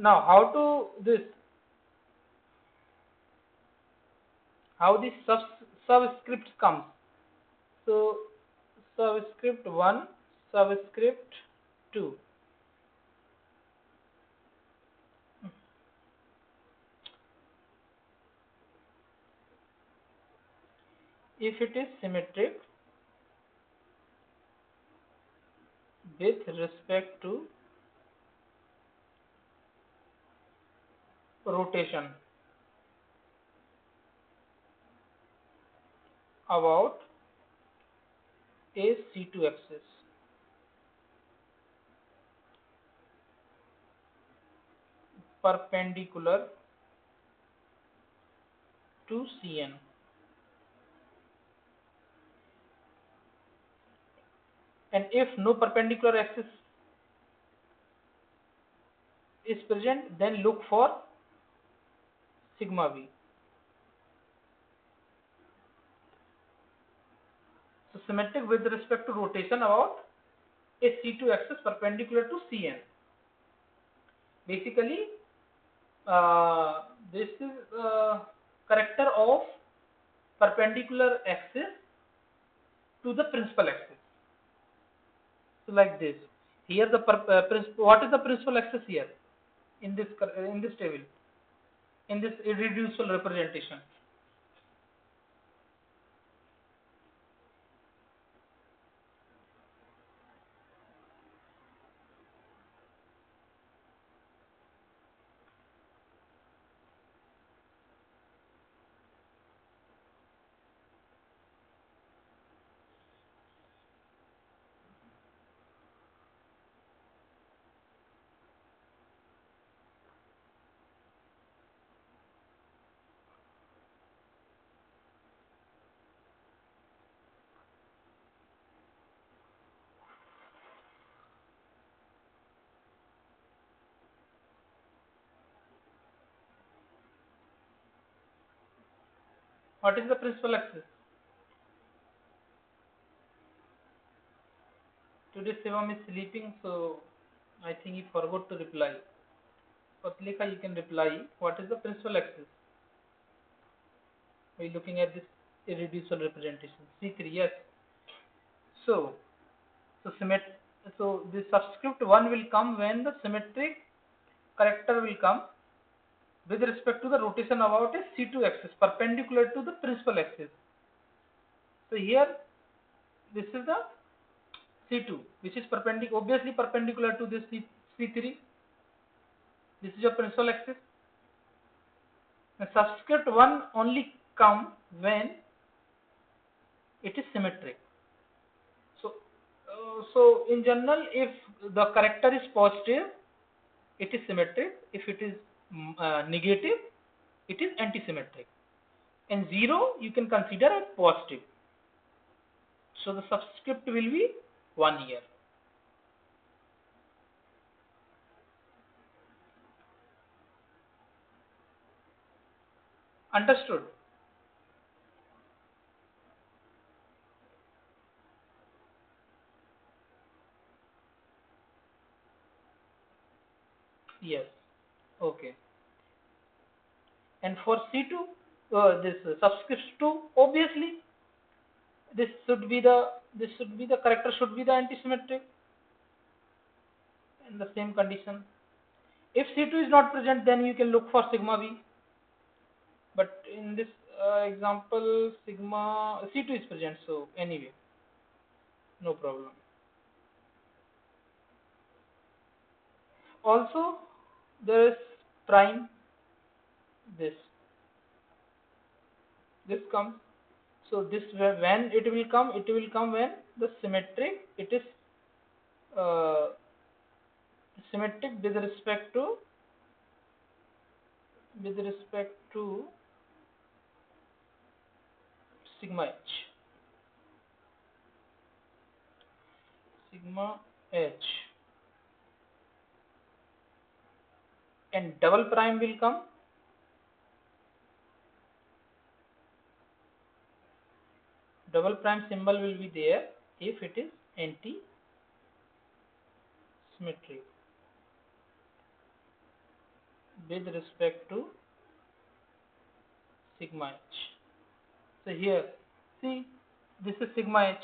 Now how this subscript comes. So subscript 1, subscript 2. If it is symmetric with respect to rotation about a C2 axis perpendicular to Cn, and if no perpendicular axis is present, then look for sigma v. So symmetric with respect to rotation about a C2 axis perpendicular to Cn. Basically, this is character of perpendicular axis to the principal axis. So like this. Here the what is the principal axis here in this table, in this irreducible representation? What is the principal axis? Today Shivam is sleeping, so I think he forgot to reply. Patlika, you can reply. What is the principal axis? Are you looking at this irreducible representation? C3, yes. So, so so the subscript 1 will come when the symmetric character will come with respect to the rotation about a C2 axis perpendicular to the principal axis. So here this is the C2 which is obviously perpendicular to this C3. This is your principal axis. The subscript 1 only come when it is symmetric. So in general, if the character is positive, it is symmetric. If it is negative, it is antisymmetric. And 0 you can consider as positive. So the subscript will be 1 here. Understood? Yes. Okay. And for C2, this subscript 2, obviously this character should be the antisymmetric in the same condition. If C2 is not present, then you can look for sigma B. But in this example, sigma C2 is present, so anyway, no problem. Also, there is prime. This comes. So this when it will come when the symmetric uh, symmetric with respect to sigma h, and double prime will come double prime symbol will be there if it is anti-symmetric with respect to sigma h. So here, see, this is sigma h,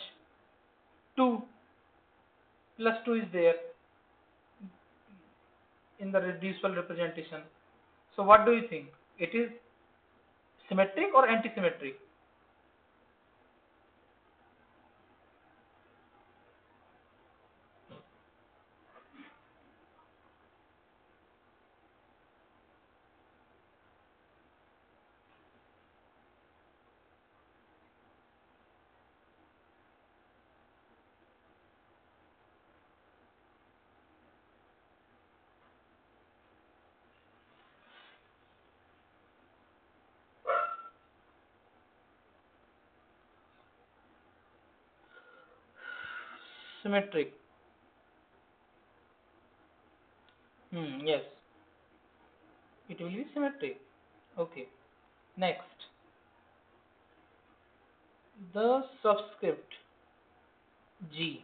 2 plus 2 is there in the reducible representation. So what do you think? It is symmetric or anti-symmetric? Symmetric. Yes, it will be symmetric. Okay. Next, the subscript G.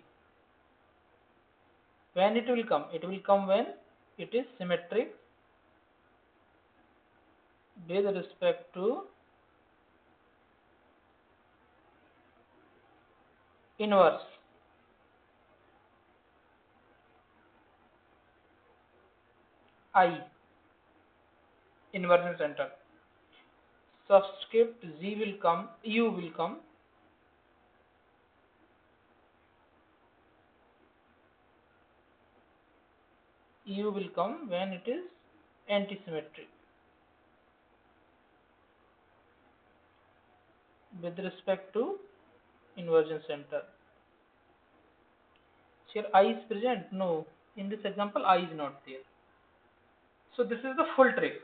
When it will come? It will come when it is symmetric with respect to inverse. I, inversion center. Subscript Z will come, U will come when it is antisymmetric with respect to inversion center. Here I is present? No. In this example, I is not there. So this is the full trick.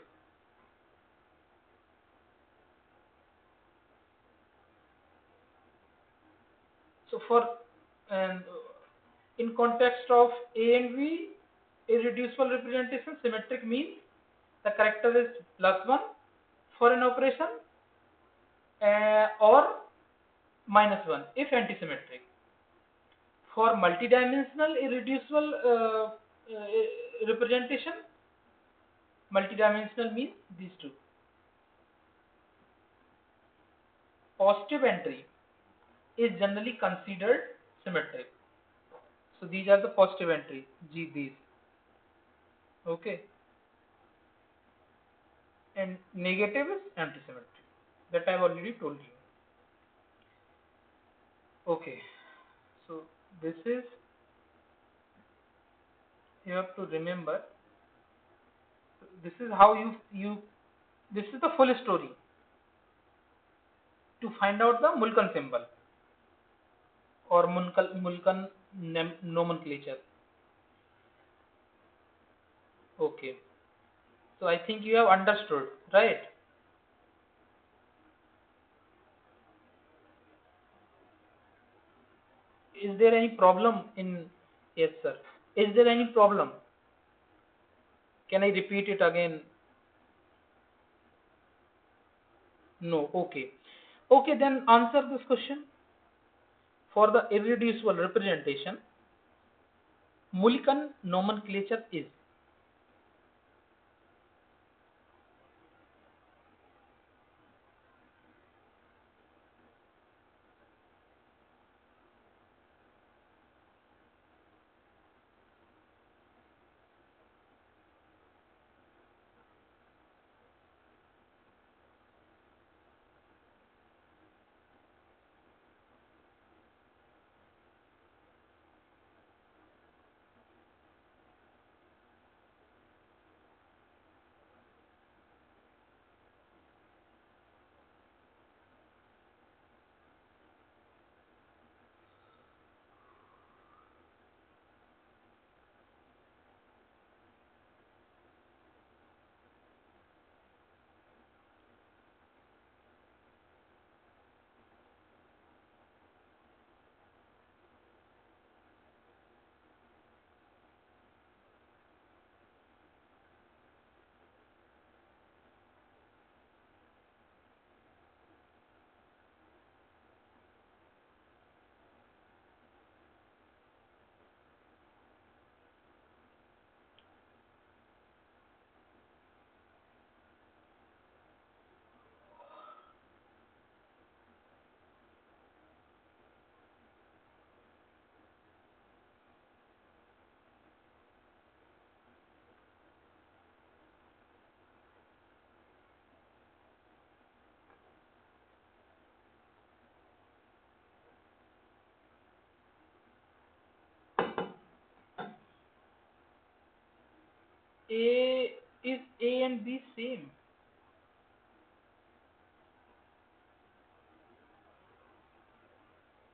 So for and in context of A and B irreducible representation, symmetric means the character is +1 for an operation or -1 if antisymmetric. For multidimensional irreducible representation, multidimensional means these two. positive entry is generally considered symmetric. So these are the positive entry, these. Okay. And negative is antisymmetry. That I've already told you. Okay. So this is, you have to remember, this is how this is the full story to find out the Mulkan symbol or Mulkan nomenclature. Okay. So I think you have understood, right? Is there any problem in, yes sir. Is there any problem? Can I repeat it again? No. Okay. Okay, then answer this question. For the irreducible representation, Mulkan nomenclature is. A is A and B same?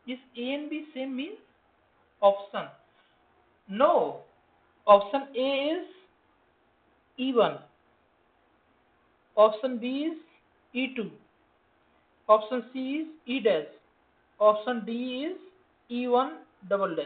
Is A and B same means? Option. No. Option A is E1. Option B is E2. Option C is E dash. Option D is E1 double dash.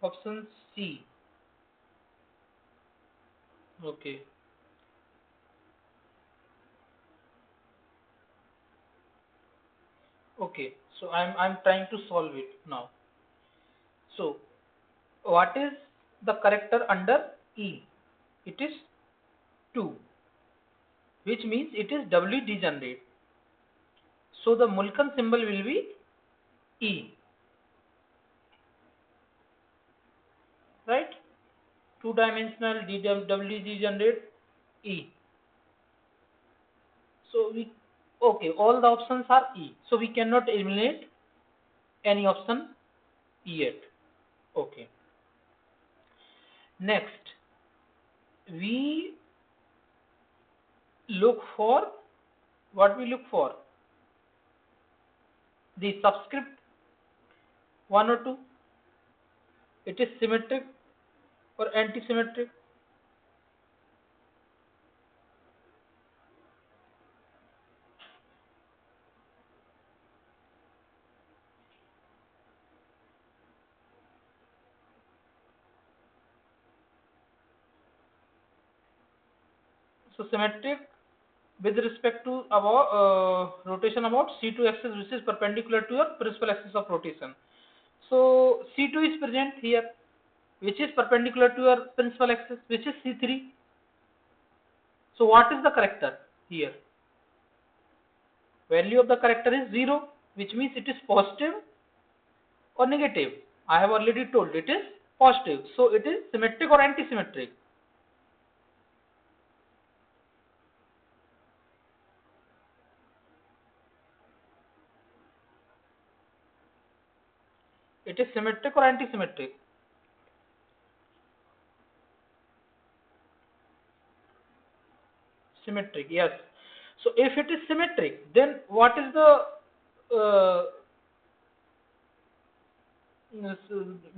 Option C. Okay. Okay. So I'm trying to solve it now. So what is the character under E? It is 2, which means it is doubly degenerate. So the Mulkan symbol will be E, right? Two-dimensional doubly degenerate E. So okay, all the options are E. So we cannot eliminate any option yet. Okay. Next, we look for what we look for? The subscript 1 or 2. It is symmetric or anti-symmetric. So symmetric with respect to about rotation about C2 axis, which is perpendicular to your principal axis of rotation. So C2 is present here, which is perpendicular to your principal axis, which is C3. So what is the character here? Value of the character is 0, which means it is positive or negative. I have already told it is positive. So it is symmetric or anti-symmetric. It is symmetric or anti-symmetric. Symmetric, yes. So if it is symmetric, then what is the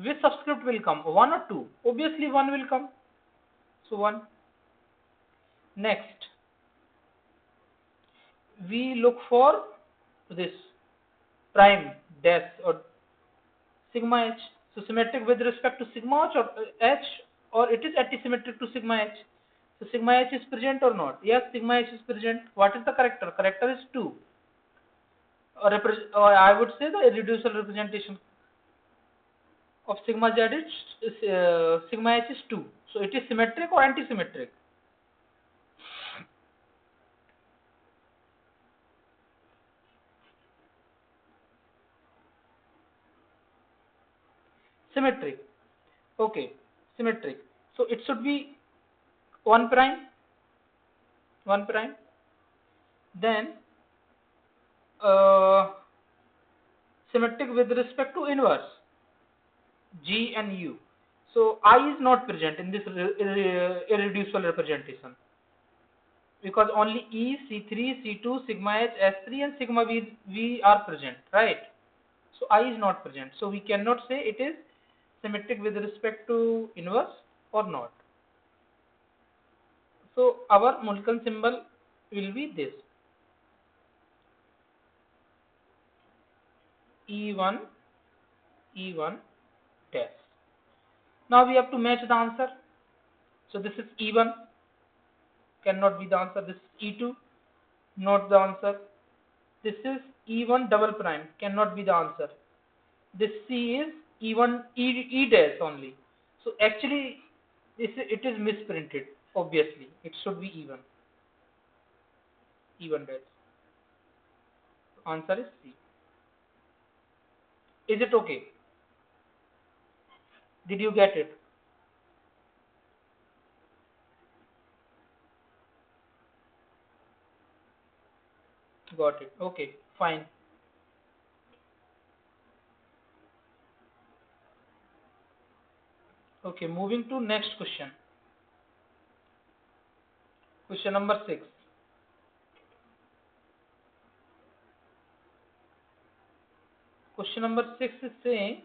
which subscript will come? 1 or 2? Obviously 1 will come. So 1. Next, we look for this prime dash or sigma h. So symmetric with respect to sigma h, or it is antisymmetric to sigma h. So sigma h is present or not? Yes, sigma h is present. What is the character? Character is 2. Or I would say the irreducible representation of sigma z is sigma h is 2. So it is symmetric or antisymmetric? Symmetric. Okay, symmetric. So it should be 1 prime, 1 prime. Then symmetric with respect to inverse, G and U. So I is not present in this irreducible representation, because only E, C3, C2, sigma H, S3 and sigma V are present, right? So I is not present. So we cannot say it is symmetric with respect to inverse or not. So our Mulkan symbol will be this, E1, E1 dash. Now we have to match the answer. So this is E1, cannot be the answer. This is E2, not the answer. This is E1 double prime, cannot be the answer. This C is E1 E dash only. So actually it is misprinted. Obviously it should be E1 dash. Answer is C. Is it okay? Did you get it? Got it. Okay, fine. Okay, moving to next question. Question number 6. Question number 6 is saying,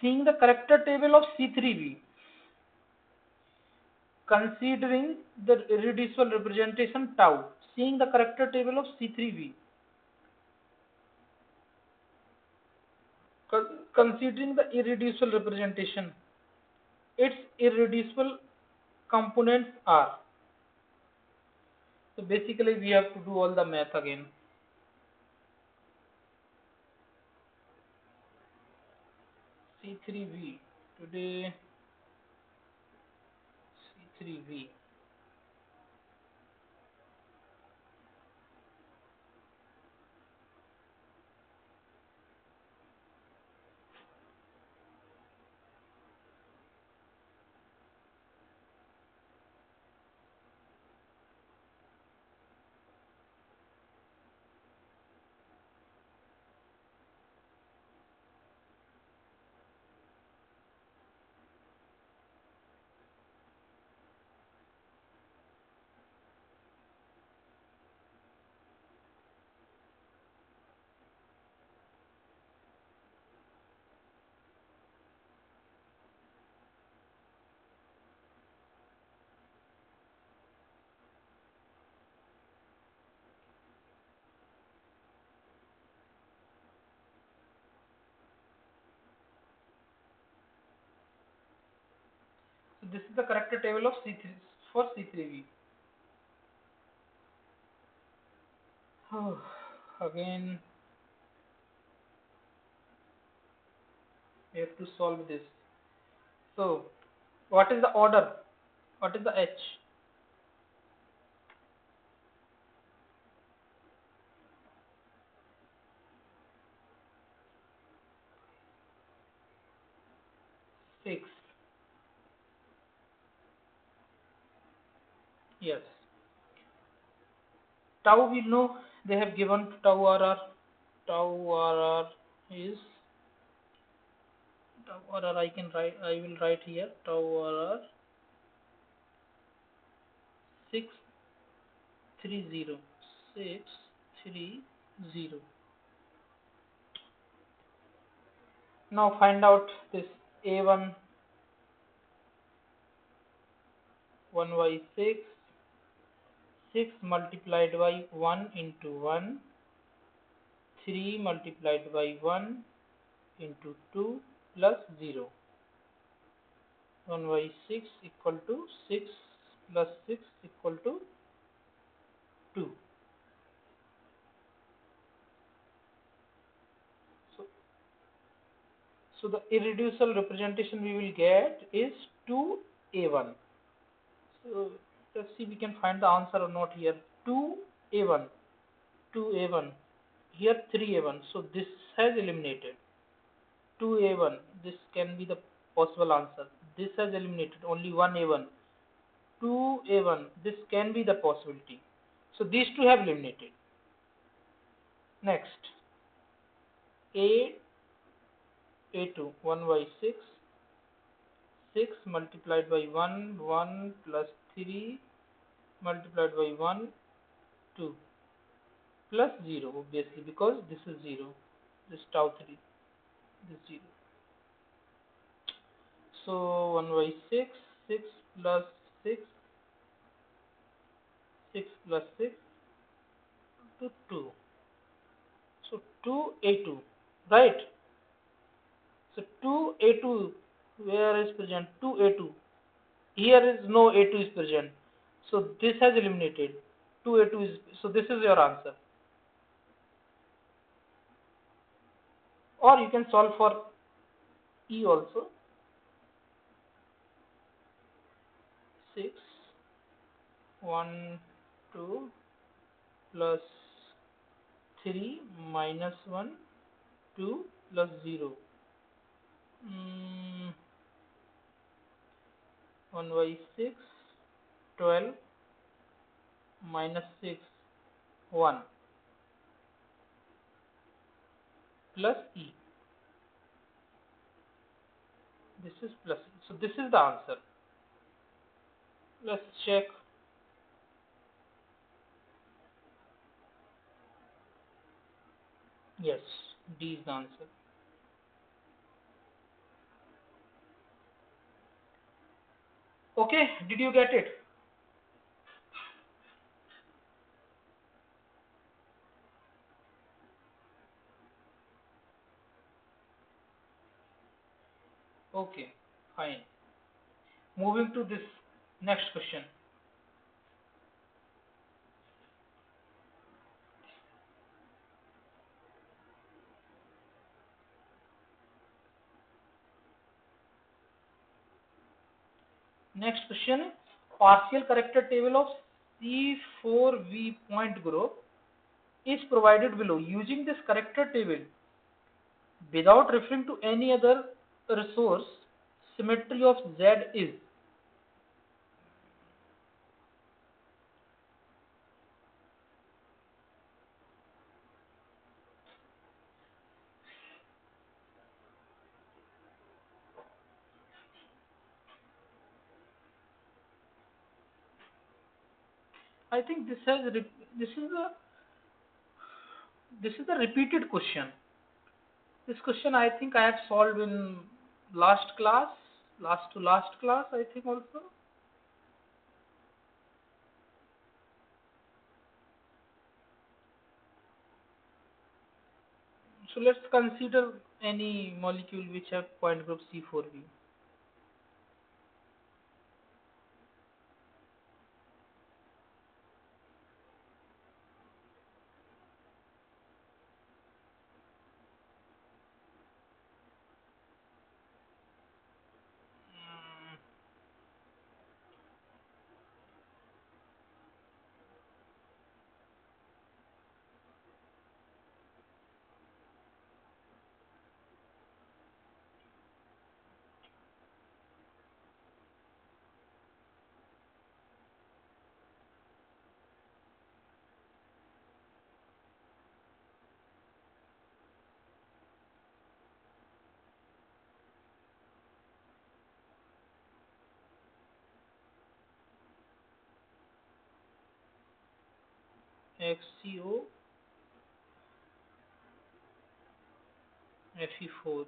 seeing the character table of C3b, considering the irreducible representation tau, seeing the character table of C3V. Considering the irreducible representation, its irreducible components are. So basically we have to do all the math again. C3V, today C3V. So this is the character table of C3 for C3V. Oh, again we have to solve this. So what is the order? What is the H? 6. Yes. Tau we know they have given tau RR. Tau RR is tau RR. I will write here tau RR 630. 630. Now find out this A1 1/6. 6 multiplied by 1 into 1. 3 multiplied by 1 into 2 plus 0. 1/6 equal to 6 plus 6 equal to 2. So the irreducible representation we will get is 2A1. So let's see we can find the answer or not here. 2A1. 2A1. Here 3A1. So this has eliminated. 2A1. This can be the possible answer. This has eliminated. Only 1A1. 2A1. This can be the possibility. So these two have eliminated. Next. A2. 1/6. 6 multiplied by 1, 1 plus 3 multiplied by 1, 2 plus 0 obviously because this is 0, this tau 3, this 0. So 1/6, 6 plus 6, 6 plus 6 to 2. So 2A2, right? So 2A2, where is present? 2A2. Here is no A2 is present. So this has eliminated. 2A2 is, so this is your answer. Or you can solve for E also. 6, 1, 2 plus 3 minus 1, 2 plus 0. 1/6, 12 minus 6, 1 plus E. This is plus E. So this is the answer. Let's check. Yes, D is the answer. Okay, did you get it? Okay, fine. Moving to this next question. Next question, partial character table of C4V point group is provided below. Using this character table, without referring to any other resource, symmetry of Z is. I think this is a repeated question. This question I think I have solved in last class, last to last class I think also. So let's consider any molecule which have point group C4V. XCO Fe4.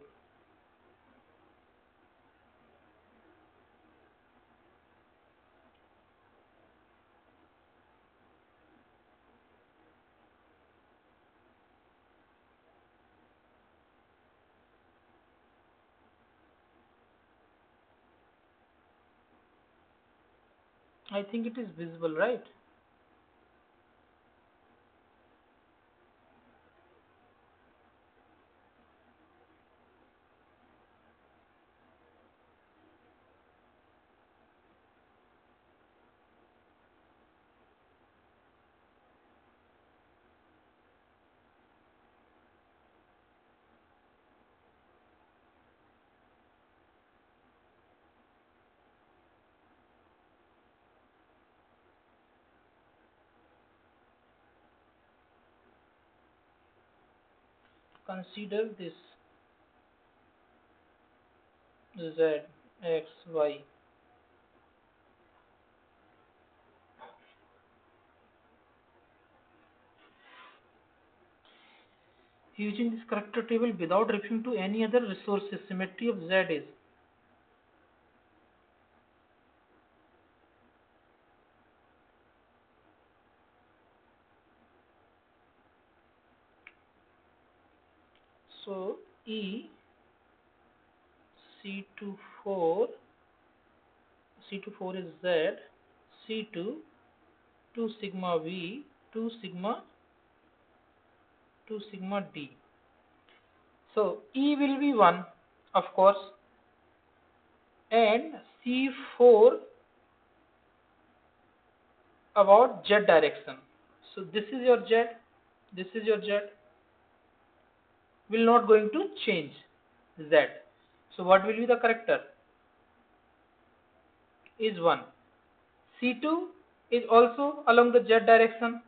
I think it is visible, right? Consider this Z, X, Y. Using this character table without referring to any other resources, symmetry of Z is. So E C24 C24 is Z, C2 2 sigma V 2 sigma D. So E will be 1 of course, and C4 about Z direction. So this is your Z, this is your Z, will not going to change Z. So what will be the character? Is 1. C2 is also along the Z direction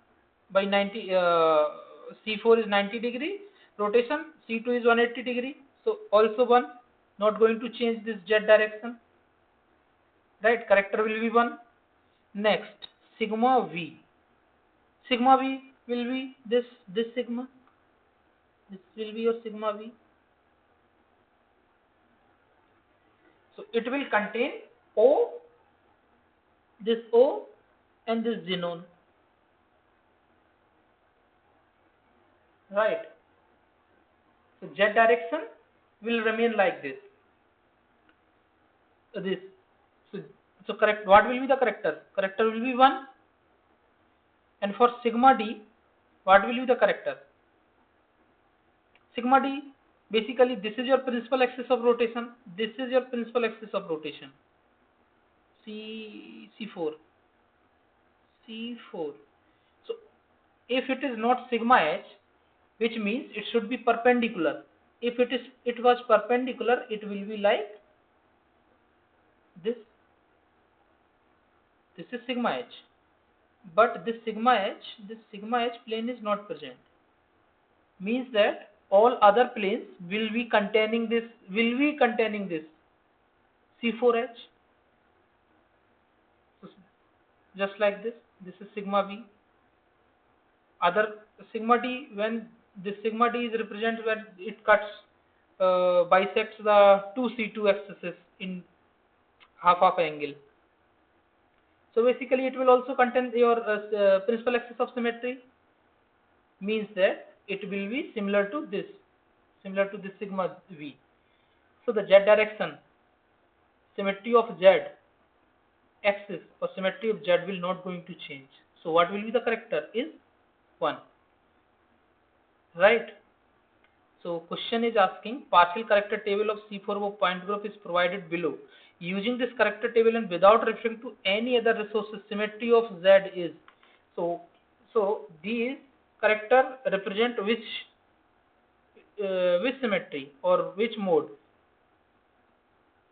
by 90, C4 is 90 degree rotation, C2 is 180 degree, so also 1, not going to change this Z direction, right? Character will be 1. Next, sigma V. Sigma V will be this sigma, this will be your sigma V. So it will contain O this O and this xenon, right? So Z direction will remain like this. This. So, so correct. What will be the corrector? Corrector will be 1. And for sigma d, what will be the corrector? Sigma d, basically this is your principal axis of rotation. This is your principal axis of rotation. C4. C4. So if it is not sigma h, which means it should be perpendicular. If it was perpendicular, it will be like this. This is sigma h. But this sigma h plane is not present. Means that all other planes will be containing this C4h. So just like this is sigma b. Other sigma d, when this sigma d is represented when it cuts bisects the two C2 axes in half angle. So basically it will also contain your principal axis of symmetry, means that it will be similar to this sigma v. So the z direction, symmetry of z axis or symmetry of z will not going to change. So what will be the corrector is 1, right? So question is asking partial character table of C4 point group is provided below. Using this character table and without referring to any other resources, symmetry of Z is. So these character represent which symmetry or which mode,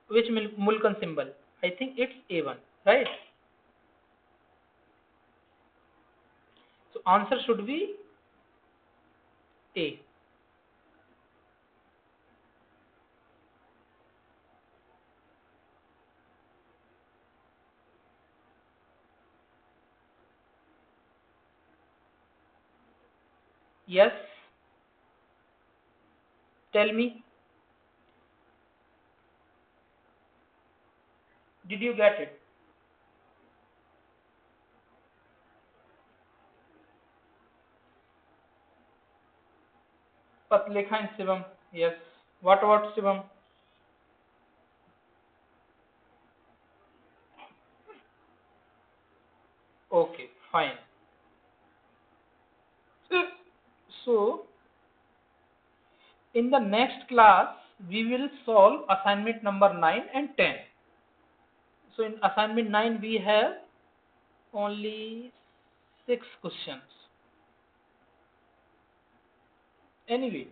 which Mulliken symbol? I think it's A1, right? So answer should be A. Yes. Tell me. Did you get it? Patlekha and Shivam. Yes. What about Shivam? Okay, fine. So in the next class, we will solve assignment number 9 and 10. So in assignment 9, we have only 6 questions. Anyway,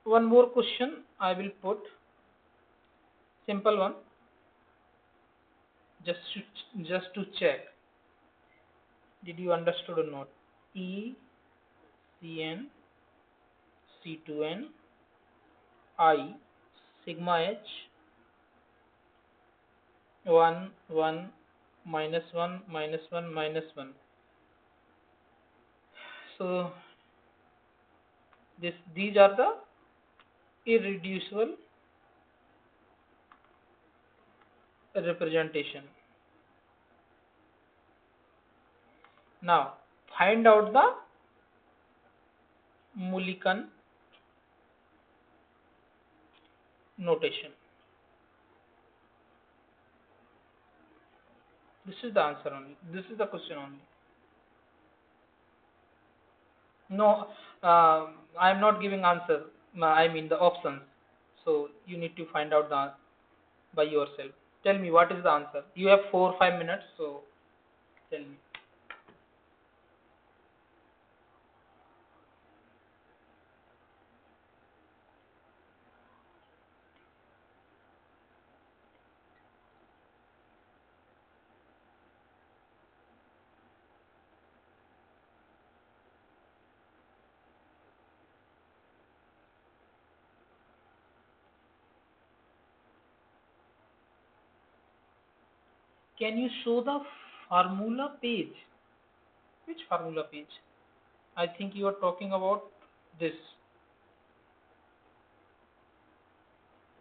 one more question I will put, simple one, just to check. Did you understood or not? E, Cn, C2n, I, sigma h, 1, 1, minus 1, minus 1, minus 1. So these are the irreducible representation. Now find out the Mulliken notation. This is the answer only. This is the question only. No, I am not giving answer. I mean the options. So you need to find out the by yourself. Tell me what is the answer. You have 4 or 5 minutes. So tell me. Can you show the formula page? Which formula page? I think you are talking about this.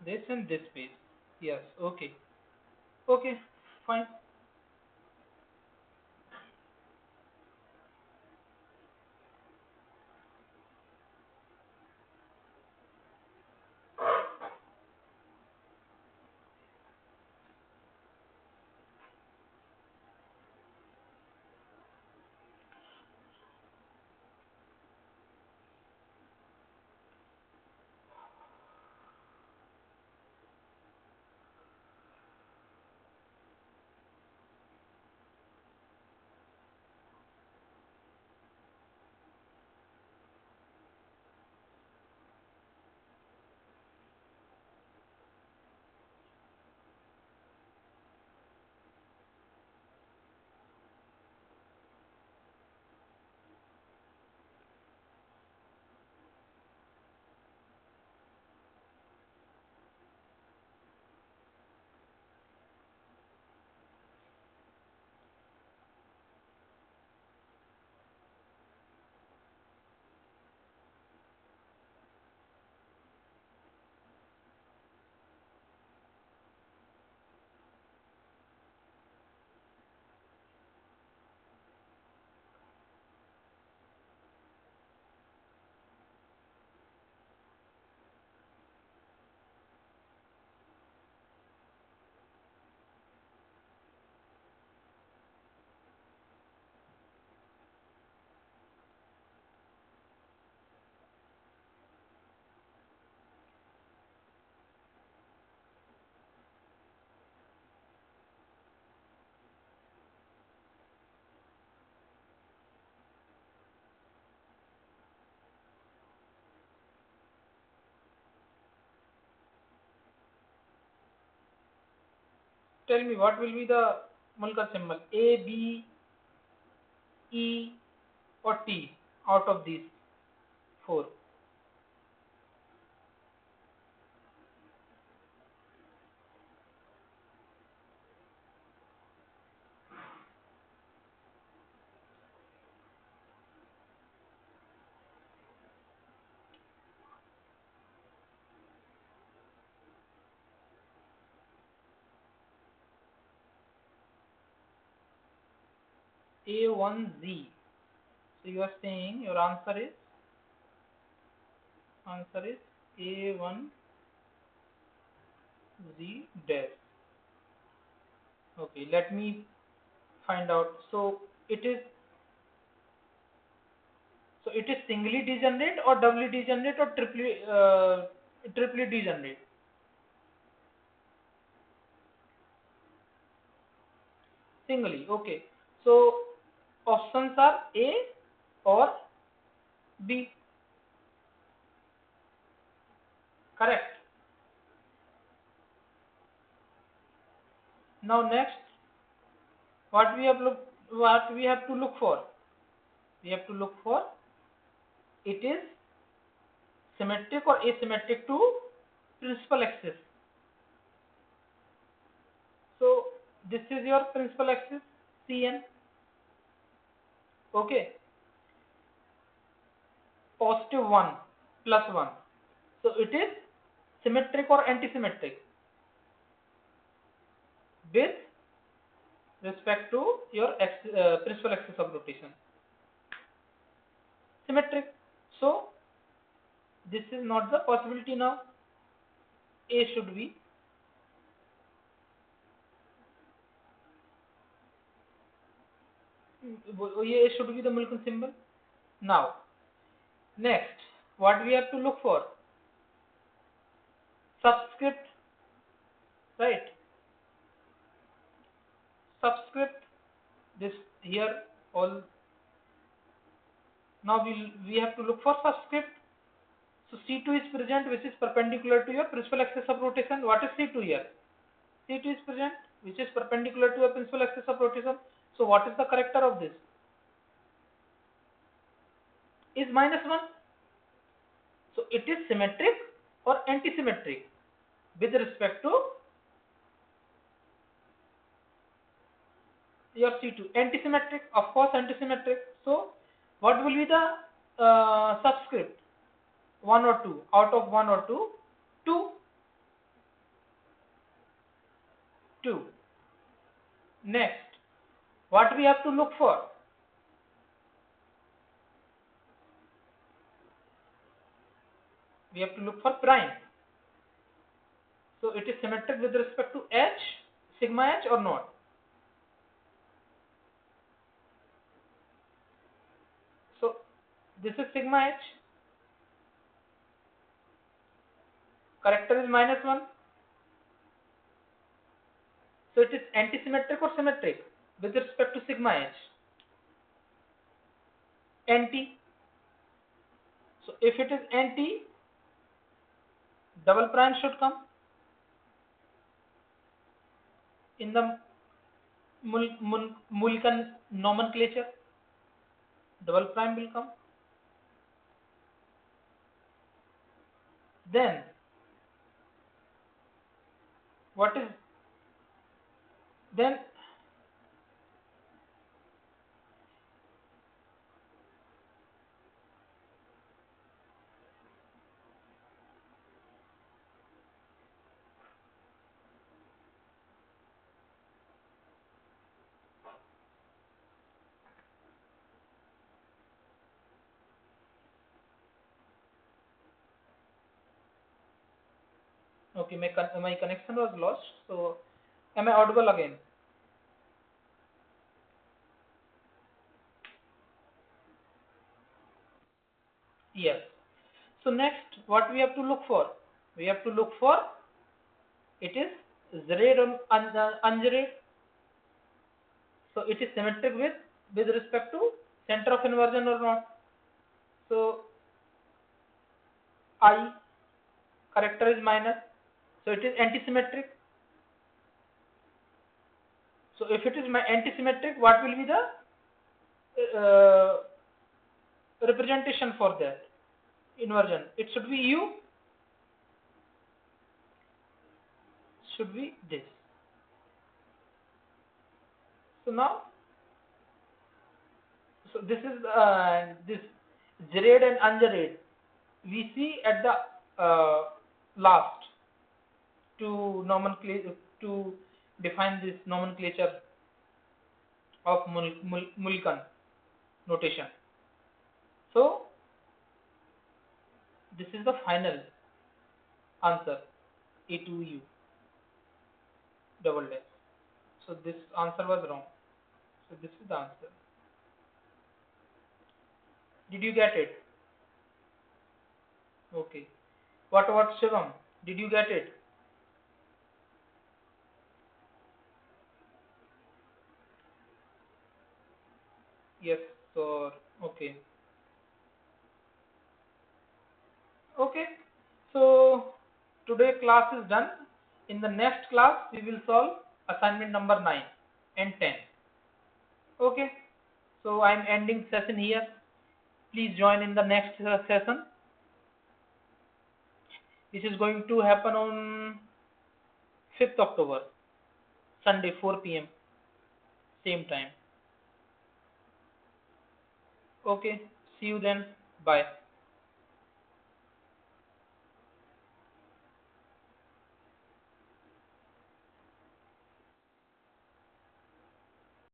This and this page. Yes. Okay. Okay. Fine. Tell me what will be the Mulkan symbol? A, B, E or T out of these four? A1Z. So you are saying your answer is A1Z dash. Okay, let me find out. So it is singly degenerate or doubly degenerate or triply degenerate? Singly. Okay. So options are A or B. Correct. Now next, what we have to look for? We have to look for it is symmetric or asymmetric to principal axis. So this is your principal axis Cn. Okay. Positive 1 plus 1. So it is symmetric or antisymmetric with respect to your principal axis of rotation. Symmetric. So this is not the possibility now. A should be the Mulkan symbol. Now next, what we have to look for? Subscript, right? Subscript, this here all. Now we have to look for subscript. So C2 is present, which is perpendicular to your principal axis of rotation. What is C2 here? C2 is present, which is perpendicular to your principal axis of rotation. So what is the character of this? Is -1. So it is symmetric or antisymmetric with respect to your C2. Antisymmetric, of course, antisymmetric. So what will be the subscript? 1 or 2? Out of 1 or 2? 2. 2. Next, what we have to look for? We have to look for prime. So it is symmetric with respect to H, sigma H or not? So this is sigma H. Character is -1. So it is antisymmetric or symmetric with respect to sigma H? Anti. So if it is anti, double prime should come in the Mulliken nomenclature. Double prime will come. Then what is then? Okay, my connection was lost. So am I audible again? Yes. So next, what we have to look for? We have to look for it is zeroed or unzeroed. So it is symmetric with respect to center of inversion or not. So I character is minus. So it is antisymmetric. So if it is antisymmetric, what will be the representation for that inversion? It should be U. Should be this. So now, so this is this zeroed and unzeroed. We see at the last to nomenclature to define this nomenclature of Mulliken notation. So this is the final answer, A2U double dash. So this answer was wrong. So this is the answer. Did you get it? Okay. What about Shivam? Did you get it? Yes, sir. Okay. Okay. So today class is done. In the next class, we will solve assignment number 9 and 10. Okay. So I am ending session here. Please join in the next session. This is going to happen on 5th October, Sunday 4 p.m. same time. Okay. See you then. Bye.